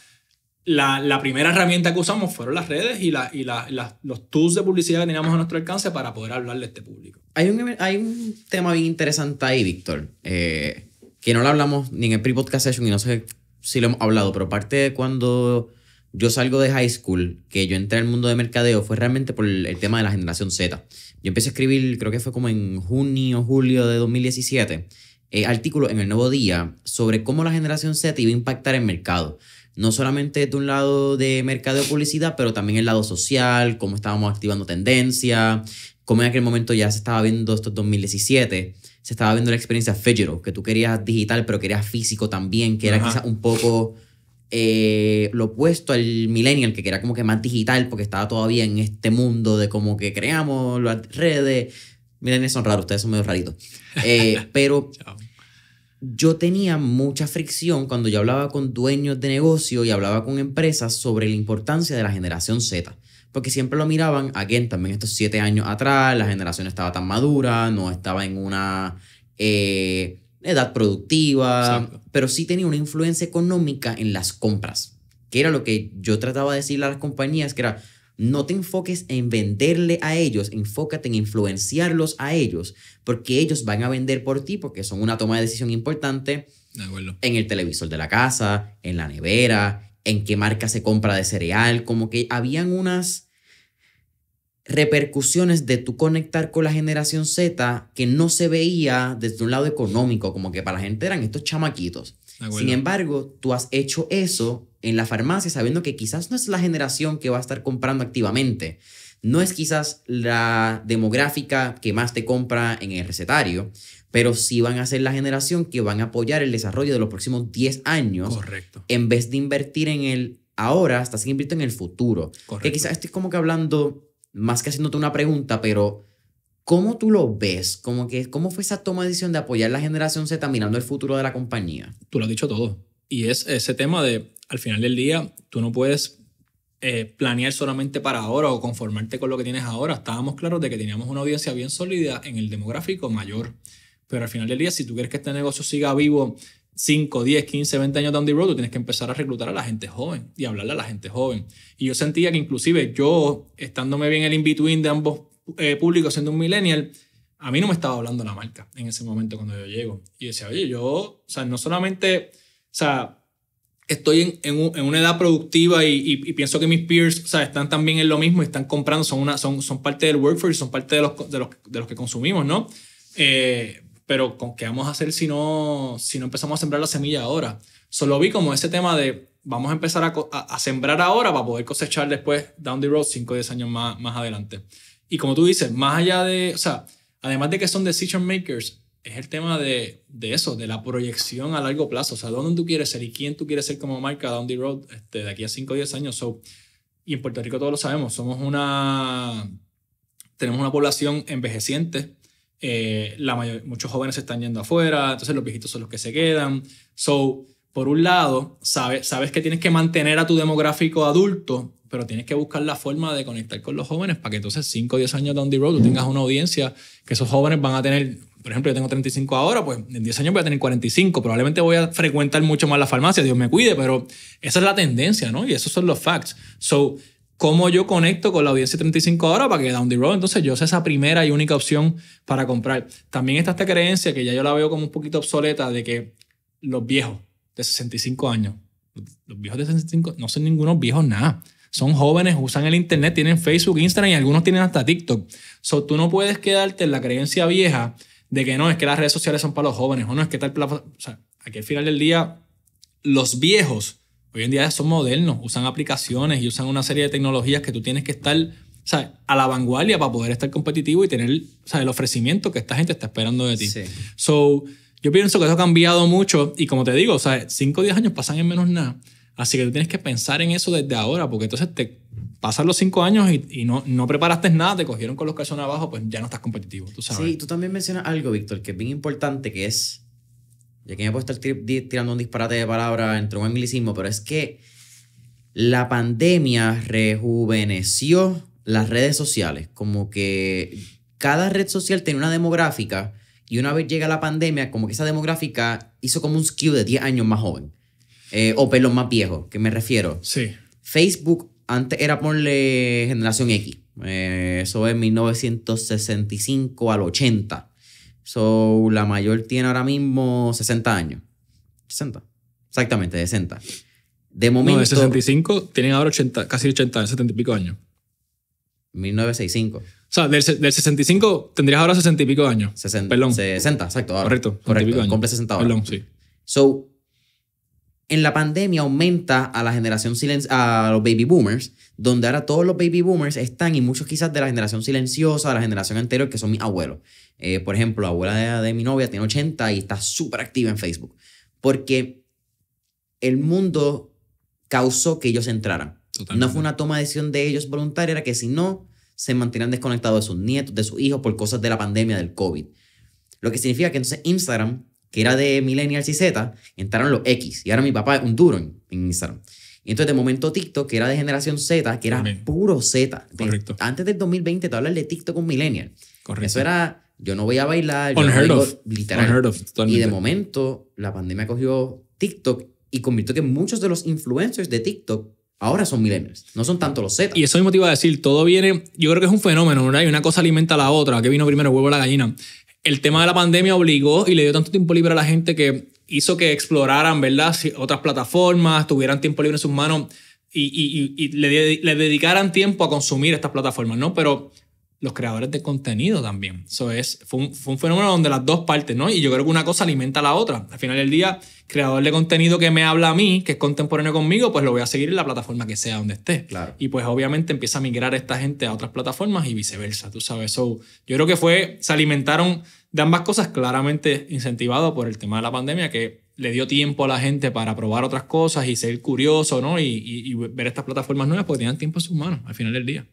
la primera herramienta que usamos fueron las redes y los tools de publicidad que teníamos a nuestro alcance para poder hablarle a este público. Hay un tema bien interesante ahí, Víctor, que no lo hablamos ni en el pre-podcast session y no sé si lo hemos hablado, pero parte de cuando yo salgo de high school, que yo entré al mundo de mercadeo, fue realmente por el tema de la generación Z. Yo empecé a escribir, creo que fue como en junio, julio de 2017, artículos en El Nuevo Día sobre cómo la generación Z iba a impactar el mercado. No solamente de un lado de mercadeo publicidad, pero también el lado social, cómo estábamos activando tendencia, cómo en aquel momento ya se estaba viendo, esto 2017, se estaba viendo la experiencia digital, que tú querías digital, pero querías físico también, que era quizás un poco lo opuesto al millennial, que era como que más digital, porque estaba todavía en este mundo de como que creamos las redes. Millennials son raros, ustedes son medio raritos. Pero yo tenía mucha fricción cuando yo hablaba con dueños de negocio y hablaba con empresas sobre la importancia de la generación Z. Porque siempre lo miraban, again, también estos 7 años atrás, la generación estaba tan madura, no estaba en una edad productiva, exacto, pero sí tenía una influencia económica en las compras, que era lo que yo trataba de decirle a las compañías, que era, no te enfoques en venderle a ellos, enfócate en influenciarlos a ellos, porque ellos van a vender por ti, porque son una toma de decisión importante en el televisor de la casa, en la nevera, en qué marca se compra de cereal, como que habían unas repercusiones de tú conectar con la generación Z que no se veía desde un lado económico, como que para la gente eran estos chamaquitos. Sin embargo, tú has hecho eso en la farmacia sabiendo que quizás no es la generación que va a estar comprando activamente, no es quizás la demográfica que más te compra en el recetario, pero sí van a ser la generación que van a apoyar el desarrollo de los próximos 10 años. Correcto. En vez de invertir en el ahora, estás invirtiendo en el futuro. Correcto. Que quizás estoy como que hablando más que haciéndote una pregunta, pero ¿cómo tú lo ves? Como que, ¿cómo fue esa toma de decisión de apoyar la generación Z mirando el futuro de la compañía? Tú lo has dicho todo. Y es ese tema de, al final del día, tú no puedes planear solamente para ahora o conformarte con lo que tienes ahora. Estábamos claros de que teníamos una audiencia bien sólida en el demográfico mayor. Pero al final del día, si tú quieres que este negocio siga vivo 5, 10, 15, 20 años down the road, tú tienes que empezar a reclutar a la gente joven y hablarle a la gente joven. Y yo sentía que inclusive yo, estándome bien el in-between de ambos públicos, siendo un millennial, a mí no me estaba hablando la marca en ese momento cuando yo llego. Y decía, oye, yo, o sea, no solamente, o sea, estoy en una edad productiva y pienso que mis peers, o sea, están también en lo mismo y están comprando, son parte del workforce, son parte de los que consumimos, ¿no? Pero ¿qué vamos a hacer si no empezamos a sembrar la semilla ahora? Solo vi como ese tema de vamos a empezar a sembrar ahora para poder cosechar después down the road 5 o 10 años más adelante. Y como tú dices, más allá de, o sea, además de que son decision makers, es el tema de eso, de la proyección a largo plazo. O sea, dónde tú quieres ser y quién tú quieres ser como marca down the road de aquí a 5 o 10 años. Y en Puerto Rico todos lo sabemos, tenemos una población envejeciente. Muchos jóvenes se están yendo afuera, entonces los viejitos son los que se quedan. Por un lado, sabes que tienes que mantener a tu demográfico adulto, pero tienes que buscar la forma de conectar con los jóvenes para que entonces 5 o 10 años down the road tú tengas una audiencia que esos jóvenes van a tener. Por ejemplo, yo tengo 35 ahora, pues en 10 años voy a tener 45. Probablemente voy a frecuentar mucho más la farmacia, Dios me cuide, pero esa es la tendencia, ¿no? Y esos son los facts. ¿Cómo yo conecto con la audiencia de 35 ahora para que down the road entonces yo sea esa primera y única opción para comprar? También está esta creencia que ya yo la veo como un poquito obsoleta de que los viejos de 65 años, los viejos de 65 no son ningunos viejos nada. Son jóvenes, usan el internet, tienen Facebook, Instagram y algunos tienen hasta TikTok. Tú no puedes quedarte en la creencia vieja de que no, es que las redes sociales son para los jóvenes o no, es que tal... O sea, aquí al final del día, los viejos hoy en día son modernos, usan aplicaciones y usan una serie de tecnologías que tú tienes que estar, o sea, a la vanguardia para poder estar competitivo y tener, o sea, el ofrecimiento que esta gente está esperando de ti. Sí. Yo pienso que eso ha cambiado mucho y como te digo, o sea, 5 o 10 años pasan en menos nada. Así que tú tienes que pensar en eso desde ahora, porque entonces te pasan los 5 años y no preparaste nada, te cogieron con los calzones abajo, pues ya no estás competitivo, tú sabes. Sí, tú también mencionas algo, Víctor, que es bien importante, que es, ya que me puedo estar tirando un disparate de palabras entre un anglicismo, pero es que la pandemia rejuveneció las redes sociales. Como que cada red social tiene una demográfica y una vez llega la pandemia, como que esa demográfica hizo como un skew de 10 años más joven. O perdón, más viejo, que me refiero. Sí. Facebook antes era por generación X. Eso es 1965 al 80. So, la mayor tiene ahora mismo 60 años. 60. Exactamente, 60. De momento... No, de 65 tienen ahora 80, casi 80, 70 y pico años. 1965. O sea, del 65 tendrías ahora 60 y pico años. 60, Perdón. 60, exacto. Ahora. Correcto. Correcto, cumple 60 ahora. Perdón, sí. So, en la pandemia aumenta a la generación a los baby boomers, donde ahora todos los baby boomers están, y muchos quizás de la generación silenciosa, de la generación anterior, que son mis abuelos. Por ejemplo, la abuela de mi novia tiene 80 y está súper activa en Facebook. Porque el mundo causó que ellos entraran. Totalmente. No fue una toma de decisión de ellos voluntaria, era que si no, se mantenían desconectados de sus nietos, de sus hijos, por cosas de la pandemia del COVID. Lo que significa que entonces Instagram, que era de millennials y Z, entraron los X. Y ahora mi papá es un duro en Instagram. Y entonces de momento TikTok, que era de generación Z, que era puro Z. Correcto. Antes del 2020 te hablas de TikTok con millennial. Correcto. Eso era, yo no voy a bailar. Unheard of. Literal. Unheard of, totalmente. Y de momento la pandemia cogió TikTok y convirtió que muchos de los influencers de TikTok ahora son millennials. No son tanto los Z. Y eso mismo te iba a decir, todo viene, yo creo que es un fenómeno, ¿verdad? Y una cosa alimenta a la otra. ¿Qué vino primero, el huevo o la gallina? El tema de la pandemia obligó y le dio tanto tiempo libre a la gente que hizo que exploraran, ¿verdad? Otras plataformas, tuvieran tiempo libre en sus manos y le dedicaran tiempo a consumir estas plataformas, ¿no? Pero los creadores de contenido también. Eso fue un fenómeno donde las dos partes, ¿no? Y yo creo que una cosa alimenta a la otra. Al final del día, creador de contenido que me habla a mí, que es contemporáneo conmigo, pues lo voy a seguir en la plataforma que sea donde esté. Claro. Y pues obviamente empieza a migrar esta gente a otras plataformas y viceversa, tú sabes. So, yo creo que se alimentaron de ambas cosas, claramente incentivado por el tema de la pandemia, que le dio tiempo a la gente para probar otras cosas y ser curioso, ¿no? Y ver estas plataformas nuevas porque tenían tiempo en sus manos al final del día.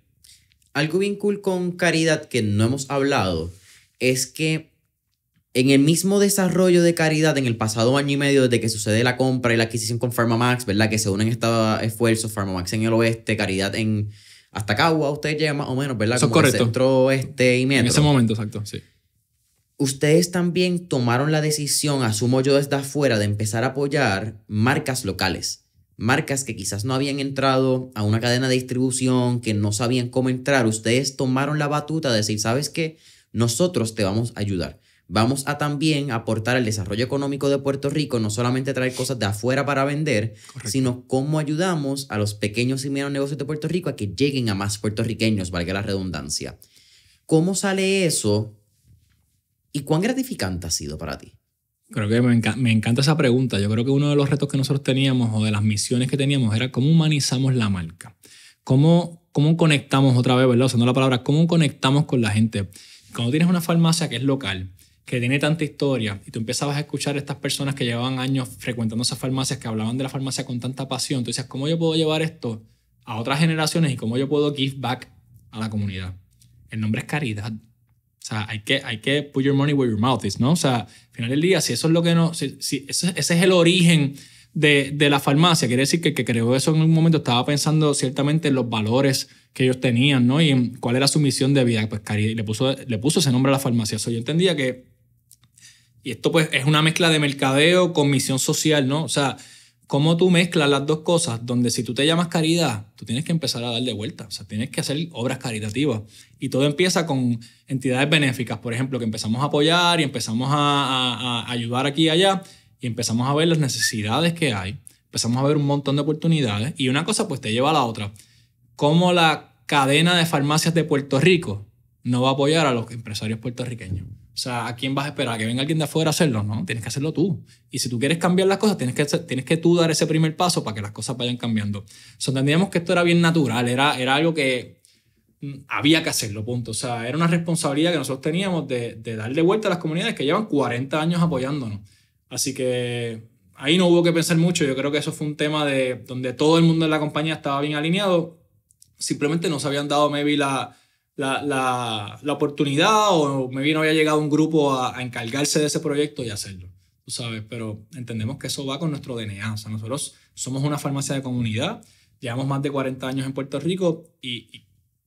Algo bien cool con Caridad que no hemos hablado es que en el mismo desarrollo de Caridad en el pasado año y medio desde que sucede la compra y la adquisición con PharmaMax, ¿verdad? Que se unen estos esfuerzos, PharmaMax en el oeste, Caridad en hasta Cagua, ustedes llegan más o menos, ¿verdad? Eso es como correcto. el centro oeste y metro. En ese momento, exacto, sí. Ustedes también tomaron la decisión, asumo yo desde afuera, de empezar a apoyar marcas locales. Marcas que quizás no habían entrado a una cadena de distribución, que no sabían cómo entrar. Ustedes tomaron la batuta de decir, ¿sabes qué? Nosotros te vamos a ayudar. Vamos a también aportar al desarrollo económico de Puerto Rico, no solamente traer cosas de afuera para vender, Correcto. sino cómo ayudamos a los pequeños y medianos negocios de Puerto Rico a que lleguen a más puertorriqueños, valga la redundancia. ¿Cómo sale eso? ¿Y cuán gratificante ha sido para ti? Creo que me encanta esa pregunta. Yo creo que uno de los retos que nosotros teníamos o de las misiones que teníamos era cómo humanizamos la marca. Cómo conectamos otra vez, ¿verdad? Usando la palabra, cómo conectamos con la gente. Cuando tienes una farmacia que es local, que tiene tanta historia, y tú empezabas a escuchar a estas personas que llevaban años frecuentando esas farmacias, que hablaban de la farmacia con tanta pasión, tú decías, ¿cómo yo puedo llevar esto a otras generaciones y cómo yo puedo give back a la comunidad? El nombre es Caridad. O sea, hay que put your money where your mouth is, ¿no? O sea, al final del día, si eso es lo que no... Si ese es el origen de la farmacia, quiere decir que el que creó eso en un momento estaba pensando ciertamente en los valores que ellos tenían, ¿no? Y en cuál era su misión de vida. Pues Caridad, le puso ese nombre a la farmacia. So, yo entendía que... Y esto pues es una mezcla de mercadeo con misión social, ¿no? O sea, ¿cómo tú mezclas las dos cosas? Donde si tú te llamas Caridad, tú tienes que empezar a darle vuelta. O sea, tienes que hacer obras caritativas. Y todo empieza con entidades benéficas, por ejemplo, que empezamos a apoyar y empezamos a ayudar aquí y allá y empezamos a ver las necesidades que hay. Empezamos a ver un montón de oportunidades y una cosa pues te lleva a la otra. ¿Cómo la cadena de farmacias de Puerto Rico no va a apoyar a los empresarios puertorriqueños? O sea, ¿a quién vas a esperar? ¿A que venga alguien de afuera a hacerlo? No, tienes que hacerlo tú. Y si tú quieres cambiar las cosas, tienes que tú dar ese primer paso para que las cosas vayan cambiando. So, entendíamos que esto era bien natural, era algo que había que hacerlo, punto. O sea, era una responsabilidad que nosotros teníamos de darle vuelta a las comunidades que llevan 40 años apoyándonos. Así que ahí no hubo que pensar mucho. Yo creo que eso fue un tema donde todo el mundo en la compañía estaba bien alineado. Simplemente no se habían dado maybe la oportunidad o maybe no había llegado un grupo a encargarse de ese proyecto y hacerlo, tú sabes, pero entendemos que eso va con nuestro DNA. O sea, nosotros somos una farmacia de comunidad, llevamos más de 40 años en Puerto Rico y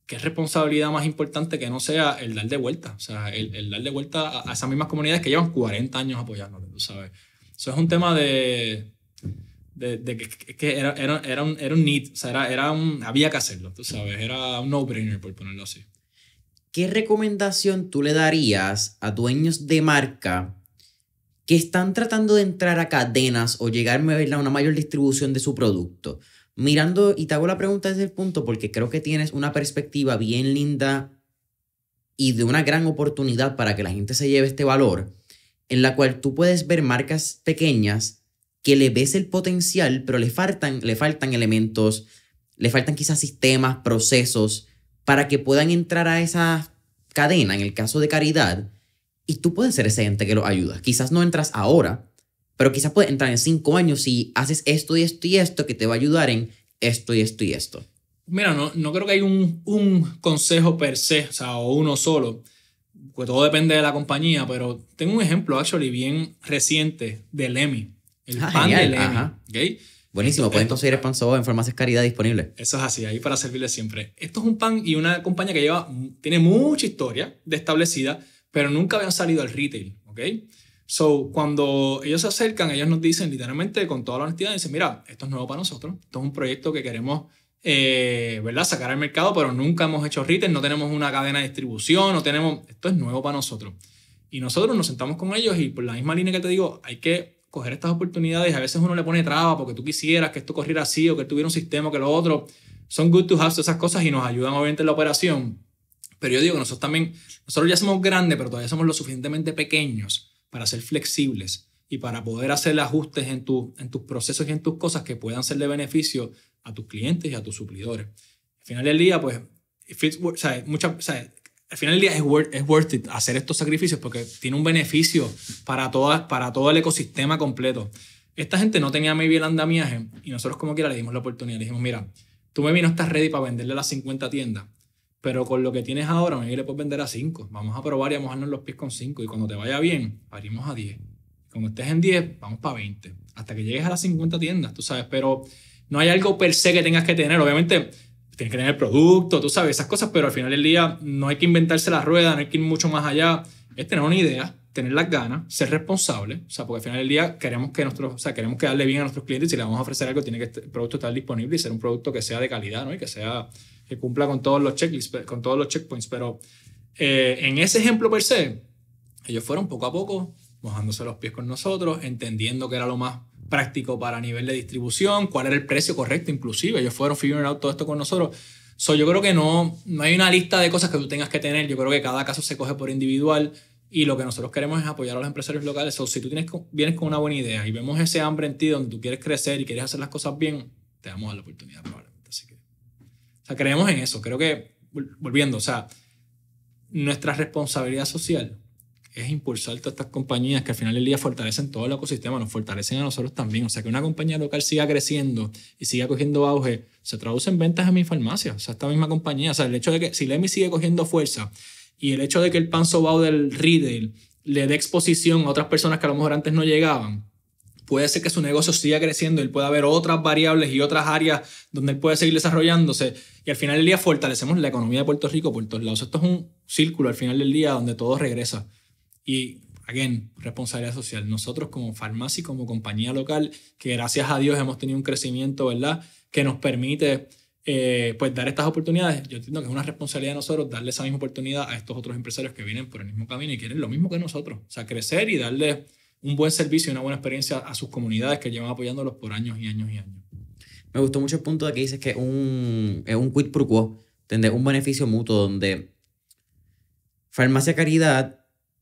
qué responsabilidad más importante que no sea el dar de vuelta, o sea, el dar de vuelta a esas mismas comunidades que llevan 40 años apoyándonos, tú sabes. Eso es un tema de que era un need, o sea, había que hacerlo, tú sabes, era un no-brainer, por ponerlo así. ¿Qué recomendación tú le darías a dueños de marca que están tratando de entrar a cadenas o llegar a una mayor distribución de su producto? Mirando, y te hago la pregunta desde el punto porque creo que tienes una perspectiva bien linda y de una gran oportunidad para que la gente se lleve este valor, en la cual tú puedes ver marcas pequeñas que le ves el potencial, pero le faltan elementos, le faltan quizás sistemas, procesos, para que puedan entrar a esa cadena, en el caso de Caridad, y tú puedes ser ese ente que los ayuda. Quizás no entras ahora, pero quizás puedes entrar en 5 años si haces esto y esto y esto que te va a ayudar en esto y esto y esto. Mira, no creo que hay un consejo per se, o sea, o uno solo, pues todo depende de la compañía, pero tengo un ejemplo, actually, bien reciente de Lemi, el pan genial, de Lemi, ajá. ¿okay? Buenísimo, pueden conseguir el pan Soba en Farmacias Caridad disponible. Eso es así, ahí para servirles siempre. Esto es un pan y una compañía que tiene mucha historia de establecida, pero nunca habían salido al retail, ¿ok? So, cuando ellos se acercan, ellos nos dicen literalmente con toda la honestidad, dicen, mira, esto es nuevo para nosotros, esto es un proyecto que queremos ¿verdad? Sacar al mercado, pero nunca hemos hecho retail, no tenemos una cadena de distribución, esto es nuevo para nosotros. Y nosotros nos sentamos con ellos y por la misma línea que te digo, hay que coger estas oportunidades. A veces uno le pone traba porque tú quisieras que esto corriera así o que tuviera un sistema o que lo otro. Son good to have esas cosas y nos ayudan obviamente en la operación. Pero yo digo que nosotros ya somos grandes, pero todavía somos lo suficientemente pequeños para ser flexibles y para poder hacer ajustes en tus procesos y en tus cosas que puedan ser de beneficio a tus clientes y a tus suplidores. Al final del día, pues, al final del día es worth it hacer estos sacrificios porque tiene un beneficio para todo el ecosistema completo. Esta gente no tenía maybe el andamiaje y nosotros como quiera le dimos la oportunidad. Le dijimos, mira, tú maybe no estás ready para venderle a las 50 tiendas, pero con lo que tienes ahora maybe le puedes vender a 5. Vamos a probar y a mojarnos los pies con 5 y cuando te vaya bien, abrimos a 10. Cuando estés en 10, vamos para 20. Hasta que llegues a las 50 tiendas, tú sabes, pero no hay algo per se que tengas que tener. Obviamente, tienes que tener el producto, tú sabes, esas cosas, pero al final del día no hay que inventarse la rueda, no hay que ir mucho más allá. Es tener una idea, tener las ganas, ser responsable, o sea, porque al final del día queremos que darle bien a nuestros clientes y si le vamos a ofrecer algo, tiene que el producto estar disponible y ser un producto que sea de calidad, ¿no? Y que cumpla con todos los checklists, con todos los checkpoints. Pero en ese ejemplo per se, ellos fueron poco a poco mojándose los pies con nosotros, entendiendo que era lo más práctico para nivel de distribución, cuál era el precio correcto inclusive. Ellos fueron figuring out todo esto con nosotros. Yo creo que no hay una lista de cosas que tú tengas que tener. Yo creo que cada caso se coge por individual y lo que nosotros queremos es apoyar a los empresarios locales. Si tú vienes con una buena idea y vemos ese hambre en ti donde tú quieres crecer y quieres hacer las cosas bien, te vamos a dar la oportunidad probablemente. Así que, creemos en eso. Creo que, volviendo, nuestra responsabilidad social es impulsar todas estas compañías que al final del día fortalecen todo el ecosistema, nos fortalecen a nosotros también. O sea, que una compañía local siga creciendo y siga cogiendo auge, se traduce en ventas en mi farmacia. O sea, esta misma compañía. O sea, el hecho de que si Lemi sigue cogiendo fuerza y el hecho de que el pan sobao del retail le dé exposición a otras personas que a lo mejor antes no llegaban, puede ser que su negocio siga creciendo, él pueda ver otras variables y otras áreas donde él puede seguir desarrollándose y al final del día fortalecemos la economía de Puerto Rico por todos lados. Esto es un círculo al final del día donde todo regresa. Y, again, responsabilidad social. Nosotros como farmacia y como compañía local, que gracias a Dios hemos tenido un crecimiento, ¿verdad?, que nos permite pues dar estas oportunidades. Yo entiendo que es una responsabilidad de nosotros darle esa misma oportunidad a estos otros empresarios que vienen por el mismo camino y quieren lo mismo que nosotros. O sea, crecer y darle un buen servicio y una buena experiencia a sus comunidades que llevan apoyándolos por años y años y años. Me gustó mucho el punto de que dices que es un quid pro quo, un beneficio mutuo donde Farmacia Caridad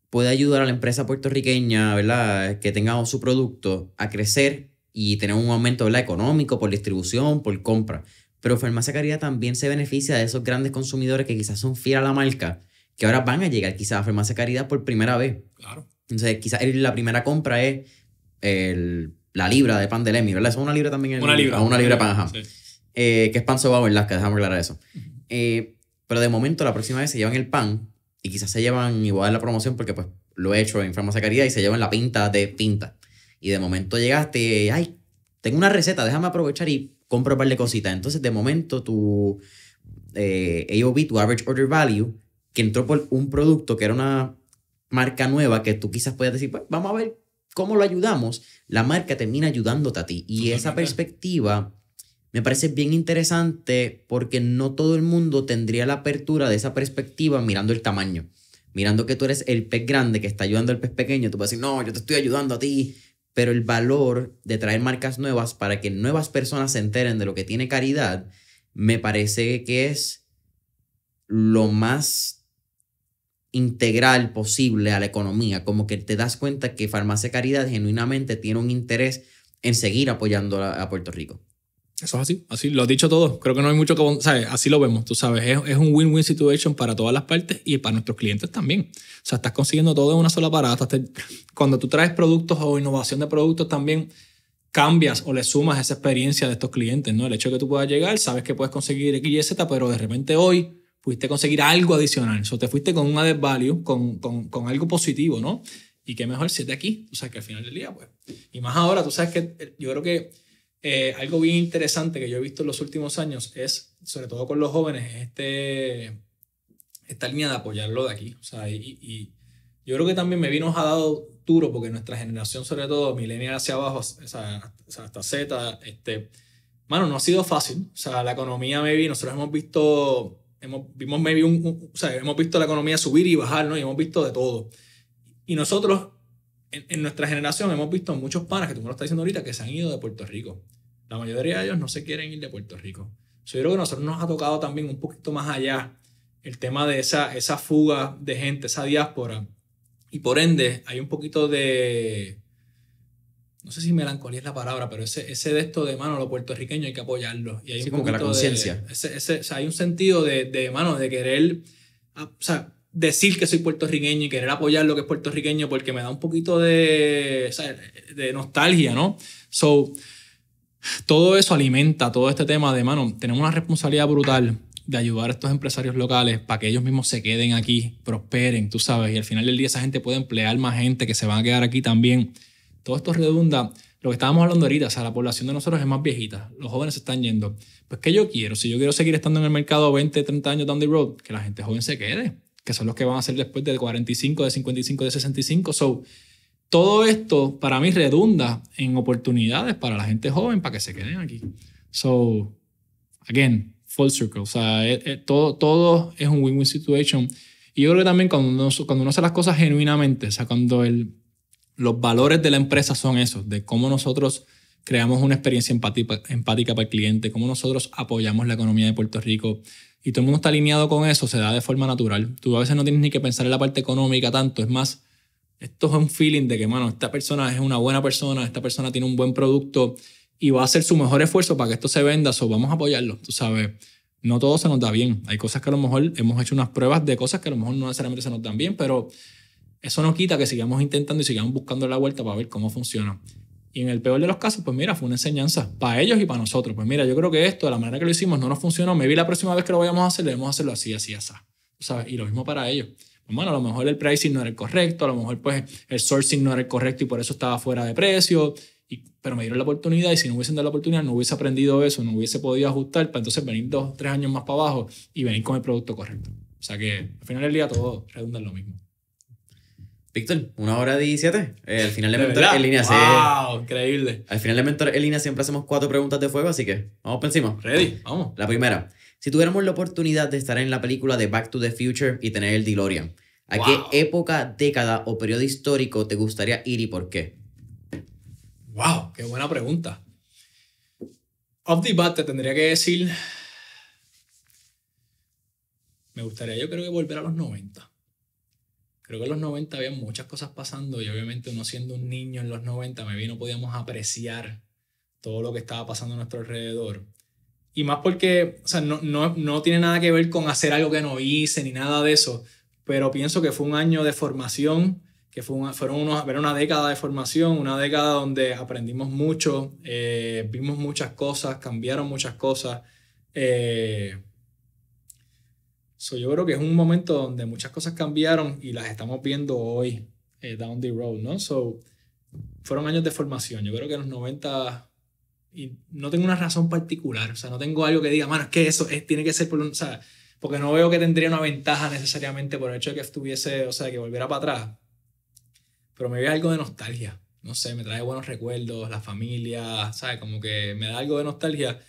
puede ayudar a la empresa puertorriqueña, ¿verdad?, que tenga su producto a crecer y tener un aumento, ¿verdad?, económico por distribución, por compra. Pero Farmacia Caridad también se beneficia de esos grandes consumidores que quizás son fieles a la marca, que ahora van a llegar quizás a Farmacia Caridad por primera vez. Claro. Entonces, quizás la primera compra es la libra de pan de Lemi, ¿verdad? Eso es una libra también. Una libra de pan, ajá. Sí. Que es pan sobao, ¿verdad? Que dejamos aclarar eso. Pero de momento, la próxima vez se llevan el pan y quizás se llevan, y voy a dar la promoción porque pues lo he hecho en Farmacia Caridad, y se llevan la pinta de pinta. Y de momento llegaste, ay, tengo una receta, déjame aprovechar y compro un par de cositas. Entonces, de momento, tu AOV, tu Average Order Value, que entró por un producto que era una marca nueva que tú quizás puedas decir, pues vamos a ver cómo lo ayudamos, la marca termina ayudándote a ti. Y esa perspectiva me parece bien interesante porque no todo el mundo tendría la apertura de esa perspectiva mirando el tamaño. Mirando que tú eres el pez grande que está ayudando al pez pequeño, tú puedes decir, no, yo te estoy ayudando a ti. Pero el valor de traer marcas nuevas para que nuevas personas se enteren de lo que tiene Caridad, me parece que es lo más integral posible a la economía. Como que te das cuenta que Farmacia Caridad genuinamente tiene un interés en seguir apoyando a Puerto Rico. Eso es así lo has dicho todo. Creo que no hay mucho que... ¿sabes? Así lo vemos, tú sabes. Es un win-win situation para todas las partes y para nuestros clientes también. O sea, estás consiguiendo todo en una sola parada. Cuando tú traes productos o innovación de productos también cambias o le sumas esa experiencia de estos clientes, ¿no? El hecho de que tú puedas llegar, sabes que puedes conseguir X, Y, Z, pero de repente hoy pudiste conseguir algo adicional. O sea, te fuiste con un added value, con algo positivo, ¿no? Y qué mejor si es de aquí. O sea, que al final del día, pues... Y más ahora, tú sabes que yo creo que algo bien interesante que yo he visto en los últimos años es, sobre todo con los jóvenes, esta línea de apoyarlo de aquí. O sea, y yo creo que también me vino dado duro porque nuestra generación, sobre todo millennial hacia abajo, o sea, hasta Z, mano, no ha sido fácil. O sea, la economía, maybe, nosotros hemos visto la economía subir y bajar, ¿no? Y hemos visto de todo. Y nosotros, en nuestra generación, hemos visto muchos panas, que tú me lo estás diciendo ahorita, que se han ido de Puerto Rico. La mayoría de ellos no se quieren ir de Puerto Rico. Yo creo que a nosotros nos ha tocado también un poquito más allá el tema de esa fuga de gente, esa diáspora. Y por ende, hay un poquito de... No sé si melancolía es la palabra, pero ese de esto de, mano, los puertorriqueños hay que apoyarlos. Y hay sí, un como que la conciencia. O sea, hay un sentido de, mano, de querer... O sea, decir que soy puertorriqueño y querer apoyar lo que es puertorriqueño porque me da un poquito de nostalgia, ¿no? So, todo eso alimenta todo este tema de, mano, tenemos una responsabilidad brutal de ayudar a estos empresarios locales para que ellos mismos se queden aquí, prosperen, tú sabes, y al final del día esa gente puede emplear más gente que se van a quedar aquí también. Todo esto redunda, lo que estábamos hablando ahorita, o sea, la población de nosotros es más viejita, los jóvenes se están yendo. Pues, ¿qué yo quiero? Si yo quiero seguir estando en el mercado 20, 30 años down the road, que la gente joven se quede, que son los que van a hacer después de 45, de 55, de 65. So, todo esto para mí redunda en oportunidades para la gente joven para que se queden aquí. So, again, full circle. O sea, todo es un win-win situation. Y yo creo que también cuando uno hace las cosas genuinamente, o sea, cuando los valores de la empresa son esos, de cómo nosotros creamos una experiencia empática para el cliente, cómo nosotros apoyamos la economía de Puerto Rico, y todo el mundo está alineado con eso, se da de forma natural. Tú a veces no tienes ni que pensar en la parte económica tanto, es más, esto es un feeling de que, mano, esta persona es una buena persona, esta persona tiene un buen producto y va a hacer su mejor esfuerzo para que esto se venda, so vamos a apoyarlo, tú sabes. No todo se nos da bien. Hay cosas que a lo mejor hemos hecho unas pruebas de cosas que a lo mejor no necesariamente se nos dan bien, pero eso no quita que sigamos intentando y sigamos buscando la vuelta para ver cómo funciona. Y en el peor de los casos, pues mira, fue una enseñanza para ellos y para nosotros. Pues mira, yo creo que esto, de la manera que lo hicimos, no nos funcionó. Me vi la próxima vez que lo vayamos a hacer, debemos hacerlo así, así, así. ¿Sabes? Y lo mismo para ellos. Pues, bueno, a lo mejor el pricing no era el correcto, a lo mejor pues el sourcing no era el correcto y por eso estaba fuera de precio. Pero me dieron la oportunidad y si no hubiesen dado la oportunidad, no hubiese aprendido eso, no hubiese podido ajustar para entonces venir 2, 3 años más para abajo y venir con el producto correcto. O sea que al final del día todo redunda en lo mismo. Víctor, 1:17. Al final de Mentor en Línea. ¡Wow! Increíble. Al final de Mentor en Línea siempre hacemos 4 preguntas de fuego, así que vamos por encima. Ready, vamos. La primera. Si tuviéramos la oportunidad de estar en la película de Back to the Future y tener el DeLorean, ¿a qué época, década o periodo histórico te gustaría ir y por qué? ¡Wow! ¡Qué buena pregunta! Off the bat te tendría que decir... Me gustaría, yo creo que volver a los 90. Creo que en los 90 había muchas cosas pasando y obviamente uno siendo un niño en los 90 no podíamos apreciar todo lo que estaba pasando a nuestro alrededor. Y más porque, o sea, no tiene nada que ver con hacer algo que no hice ni nada de eso, pero pienso que fue un año de formación, que era una década de formación, una década donde aprendimos mucho, vimos muchas cosas, cambiaron muchas cosas. Yo creo que es un momento donde muchas cosas cambiaron y las estamos viendo hoy, down the road, ¿no? Fueron años de formación. Yo creo que en los 90, y no tengo una razón particular, o sea, no tengo algo que diga, mano, es que eso tiene que ser o sea, porque no veo que tendría una ventaja necesariamente por el hecho de que estuviese, o sea, que volviera para atrás. Pero me veo algo de nostalgia. no sé, me trae buenos recuerdos, la familia, ¿sabes? Como que me da algo de nostalgia.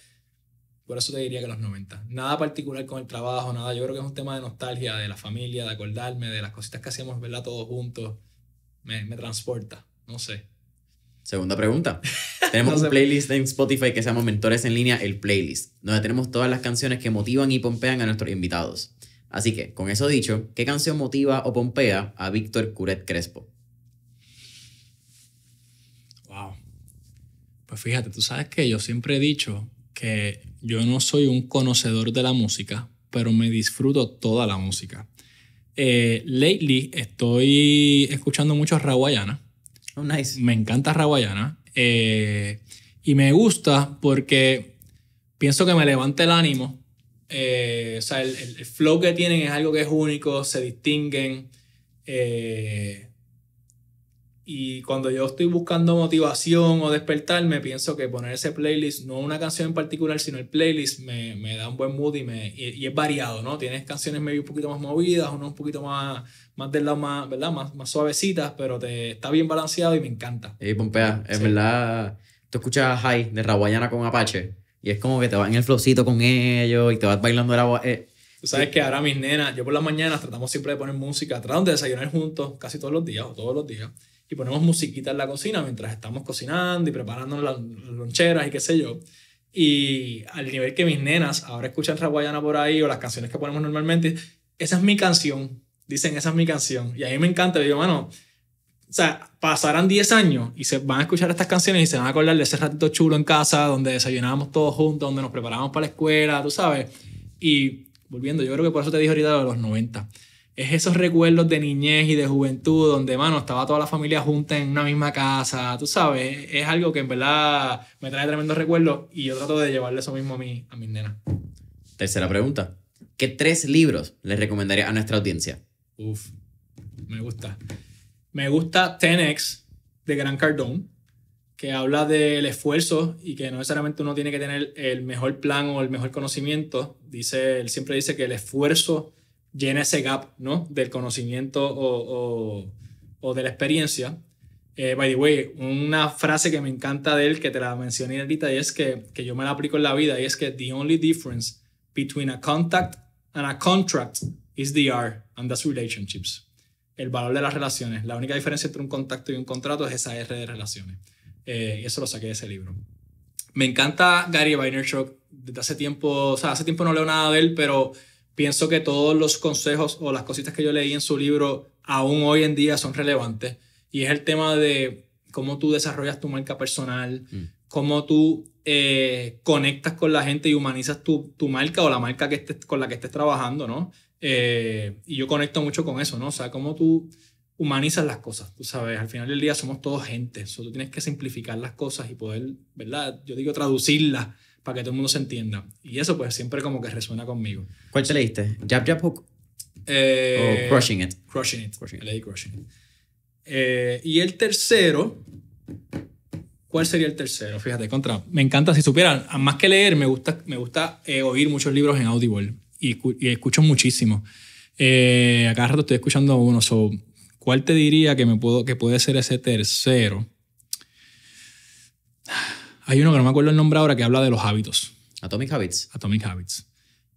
Por eso te diría que los 90. Nada particular con el trabajo, nada. Yo creo que es un tema de nostalgia, de la familia, de acordarme, de las cositas que hacíamos, ¿verdad? Todos juntos. Me transporta, no sé. Segunda pregunta. Tenemos No sé. un playlist en Spotify que se llama Mentores en Línea, el playlist, donde tenemos todas las canciones que motivan y pompean a nuestros invitados. Así que, con eso dicho, ¿qué canción motiva o pompea a Víctor Curet Crespo? Wow. Pues fíjate, tú sabes que yo siempre he dicho que yo no soy un conocedor de la música, pero me disfruto toda la música. Lately estoy escuchando mucho Rawayana. Oh, nice. Me encanta Rawayana. Y me gusta porque pienso que me levanta el ánimo. O sea, el flow que tienen es algo que es único, se distinguen. Y cuando yo estoy buscando motivación o despertarme, pienso que poner ese playlist, no una canción en particular, sino el playlist, me da un buen mood y es variado, ¿no? Tienes canciones maybe un poquito más movidas, unas un poquito más del lado más, ¿verdad? Más suavecitas, pero está bien balanceado y me encanta. Y pompea, es Sí. verdad. Tú escuchas High de Rawayana con Apache y es como que te vas en el flowcito con ellos y te vas bailando Tú sabes que ahora mis nenas, yo por las mañanas tratamos siempre de poner música, tratamos de desayunar juntos casi todos los días o todos los días y ponemos musiquita en la cocina mientras estamos cocinando y preparando las loncheras y qué sé yo. Y al nivel que mis nenas ahora escuchan Rawayana por ahí o las canciones que ponemos normalmente, esa es mi canción. Dicen, esa es mi canción. Y a mí me encanta. Yo digo, mano, o sea, pasarán 10 años y se van a escuchar estas canciones y se van a acordar de ese ratito chulo en casa donde desayunábamos todos juntos, donde nos preparábamos para la escuela, tú sabes. Y volviendo, yo creo que por eso te dije ahorita de los 90. Es esos recuerdos de niñez y de juventud donde, mano, estaba toda la familia junta en una misma casa, tú sabes. Es algo que en verdad me trae tremendos recuerdos y yo trato de llevarle eso mismo a mis nenas. Tercera pregunta. ¿Qué 3 libros les recomendaría a nuestra audiencia? Uf, me gusta. Me gusta 10X de Grant Cardone, que habla del esfuerzo y que no necesariamente uno tiene que tener el mejor plan o el mejor conocimiento. Él siempre dice que el esfuerzo llena ese gap, ¿no? Del conocimiento o de la experiencia. By the way, una frase que me encanta de él, que te la mencioné ahorita, y es que yo me la aplico en la vida, y es que the only difference between a contact and a contract is the art, and that's relationships. El valor de las relaciones. La única diferencia entre un contacto y un contrato es esa R de relaciones. Y eso lo saqué de ese libro. Me encanta Gary Vaynerchuk desde hace tiempo. O sea, hace tiempo no leo nada de él, pero pienso que todos los consejos o las cositas que yo leí en su libro aún hoy en día son relevantes. Y es el tema de cómo tú desarrollas tu marca personal, cómo tú conectas con la gente y humanizas tu marca o la marca con la que estés trabajando, ¿no? Y yo conecto mucho con eso, ¿no? O sea, cómo tú humanizas las cosas, tú sabes, al final del día somos todos gente, tú tienes que simplificar las cosas y poder, ¿verdad? Yo digo traducirlas para que todo el mundo se entienda. Y eso pues siempre como que resuena conmigo. ¿Cuál te leíste? ¿Jab Jab Hook? ¿O Crushing It? Crushing It. Leí Crushing It. Y el tercero, ¿cuál sería el tercero? Fíjate, me encanta, si supieran, más que leer, me gusta oír muchos libros en Audible y escucho muchísimo. A cada rato estoy escuchando uno. ¿Cuál te diría que puede ser ese tercero? Hay uno que no me acuerdo el nombre ahora que habla de los hábitos. Atomic Habits. Atomic Habits.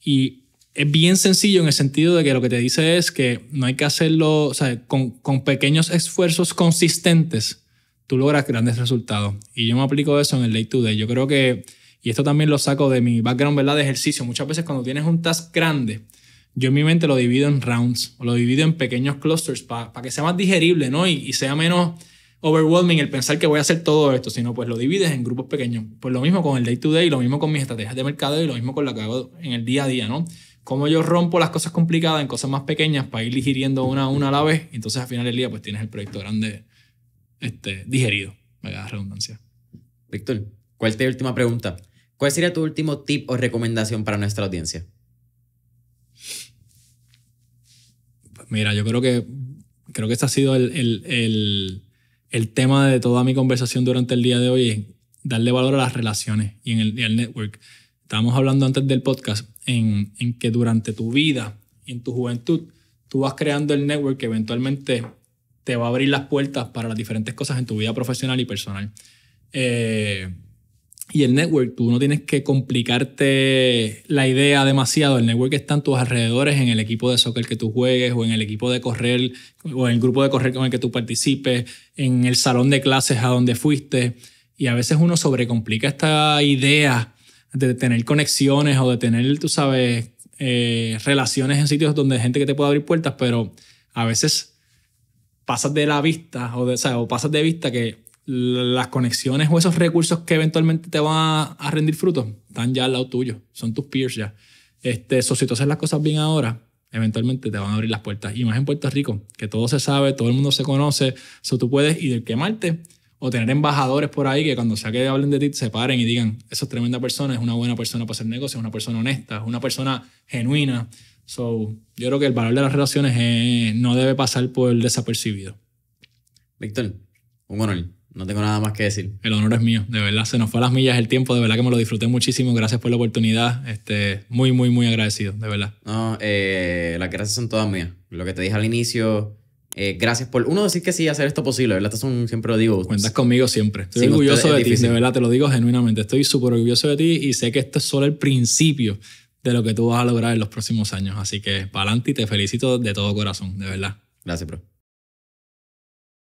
Y es bien sencillo en el sentido de que lo que te dice es que no hay que hacerlo, o sea, con pequeños esfuerzos consistentes, tú logras grandes resultados. Y yo me aplico eso en el day to day. Yo creo que, y esto también lo saco de mi background, ¿verdad? De ejercicio. Muchas veces cuando tienes un task grande, yo en mi mente lo divido en rounds, o lo divido en pequeños clusters para que sea más digerible, ¿no? Y sea menos overwhelming el pensar que voy a hacer todo esto, sino pues lo divides en grupos pequeños. Pues lo mismo con el day to day, lo mismo con mis estrategias de mercado y lo mismo con lo que hago en el día a día, ¿no? Cómo yo rompo las cosas complicadas en cosas más pequeñas para ir digiriendo una a la vez, y entonces al final del día pues tienes el proyecto grande digerido, me da redundancia. Víctor, ¿cuál es tu última pregunta? ¿Cuál sería tu último tip o recomendación para nuestra audiencia? Pues mira, yo creo que este ha sido el tema de toda mi conversación durante el día de hoy, es darle valor a las relaciones y al network. Estábamos hablando antes del podcast en que durante tu vida y en tu juventud tú vas creando el network que eventualmente te va a abrir las puertas para las diferentes cosas en tu vida profesional y personal. Y el network, tú no tienes que complicarte la idea demasiado. El network está en tus alrededores, en el equipo de soccer que tú juegues, o en el equipo de correr, o en el grupo de correr con el que tú participes, en el salón de clases a donde fuiste. Y a veces uno sobrecomplica esta idea de tener conexiones o de tener, tú sabes, relaciones en sitios donde hay gente que te puede abrir puertas, pero a veces pasas de la vista o pasas de vista que las conexiones o esos recursos que eventualmente te van a rendir frutos están ya al lado tuyo, son tus peers ya. Si tú haces las cosas bien ahora, eventualmente te van a abrir las puertas. Y más en Puerto Rico, que todo se sabe, todo el mundo se conoce, tú puedes ir del quemarte o tener embajadores por ahí que cuando sea que hablen de ti se paren y digan, esa es tremenda persona, es una buena persona para hacer negocios, es una persona honesta, es una persona genuina. Yo creo que el valor de las relaciones no debe pasar por desapercibido. Víctor, un honor. No tengo nada más que decir. El honor es mío, de verdad. Se nos fue a las millas el tiempo, de verdad que me lo disfruté muchísimo. Gracias por la oportunidad. Muy, muy, muy agradecido, de verdad. No, las gracias son todas mías. Lo que te dije al inicio, gracias por decir que sí, hacer esto posible, ¿verdad? Siempre lo digo. Cuentas conmigo siempre. Estoy orgulloso de ti, de verdad, te lo digo genuinamente. Estoy súper orgulloso de ti y sé que esto es solo el principio de lo que tú vas a lograr en los próximos años. Así que para adelante y te felicito de todo corazón, de verdad. Gracias, bro.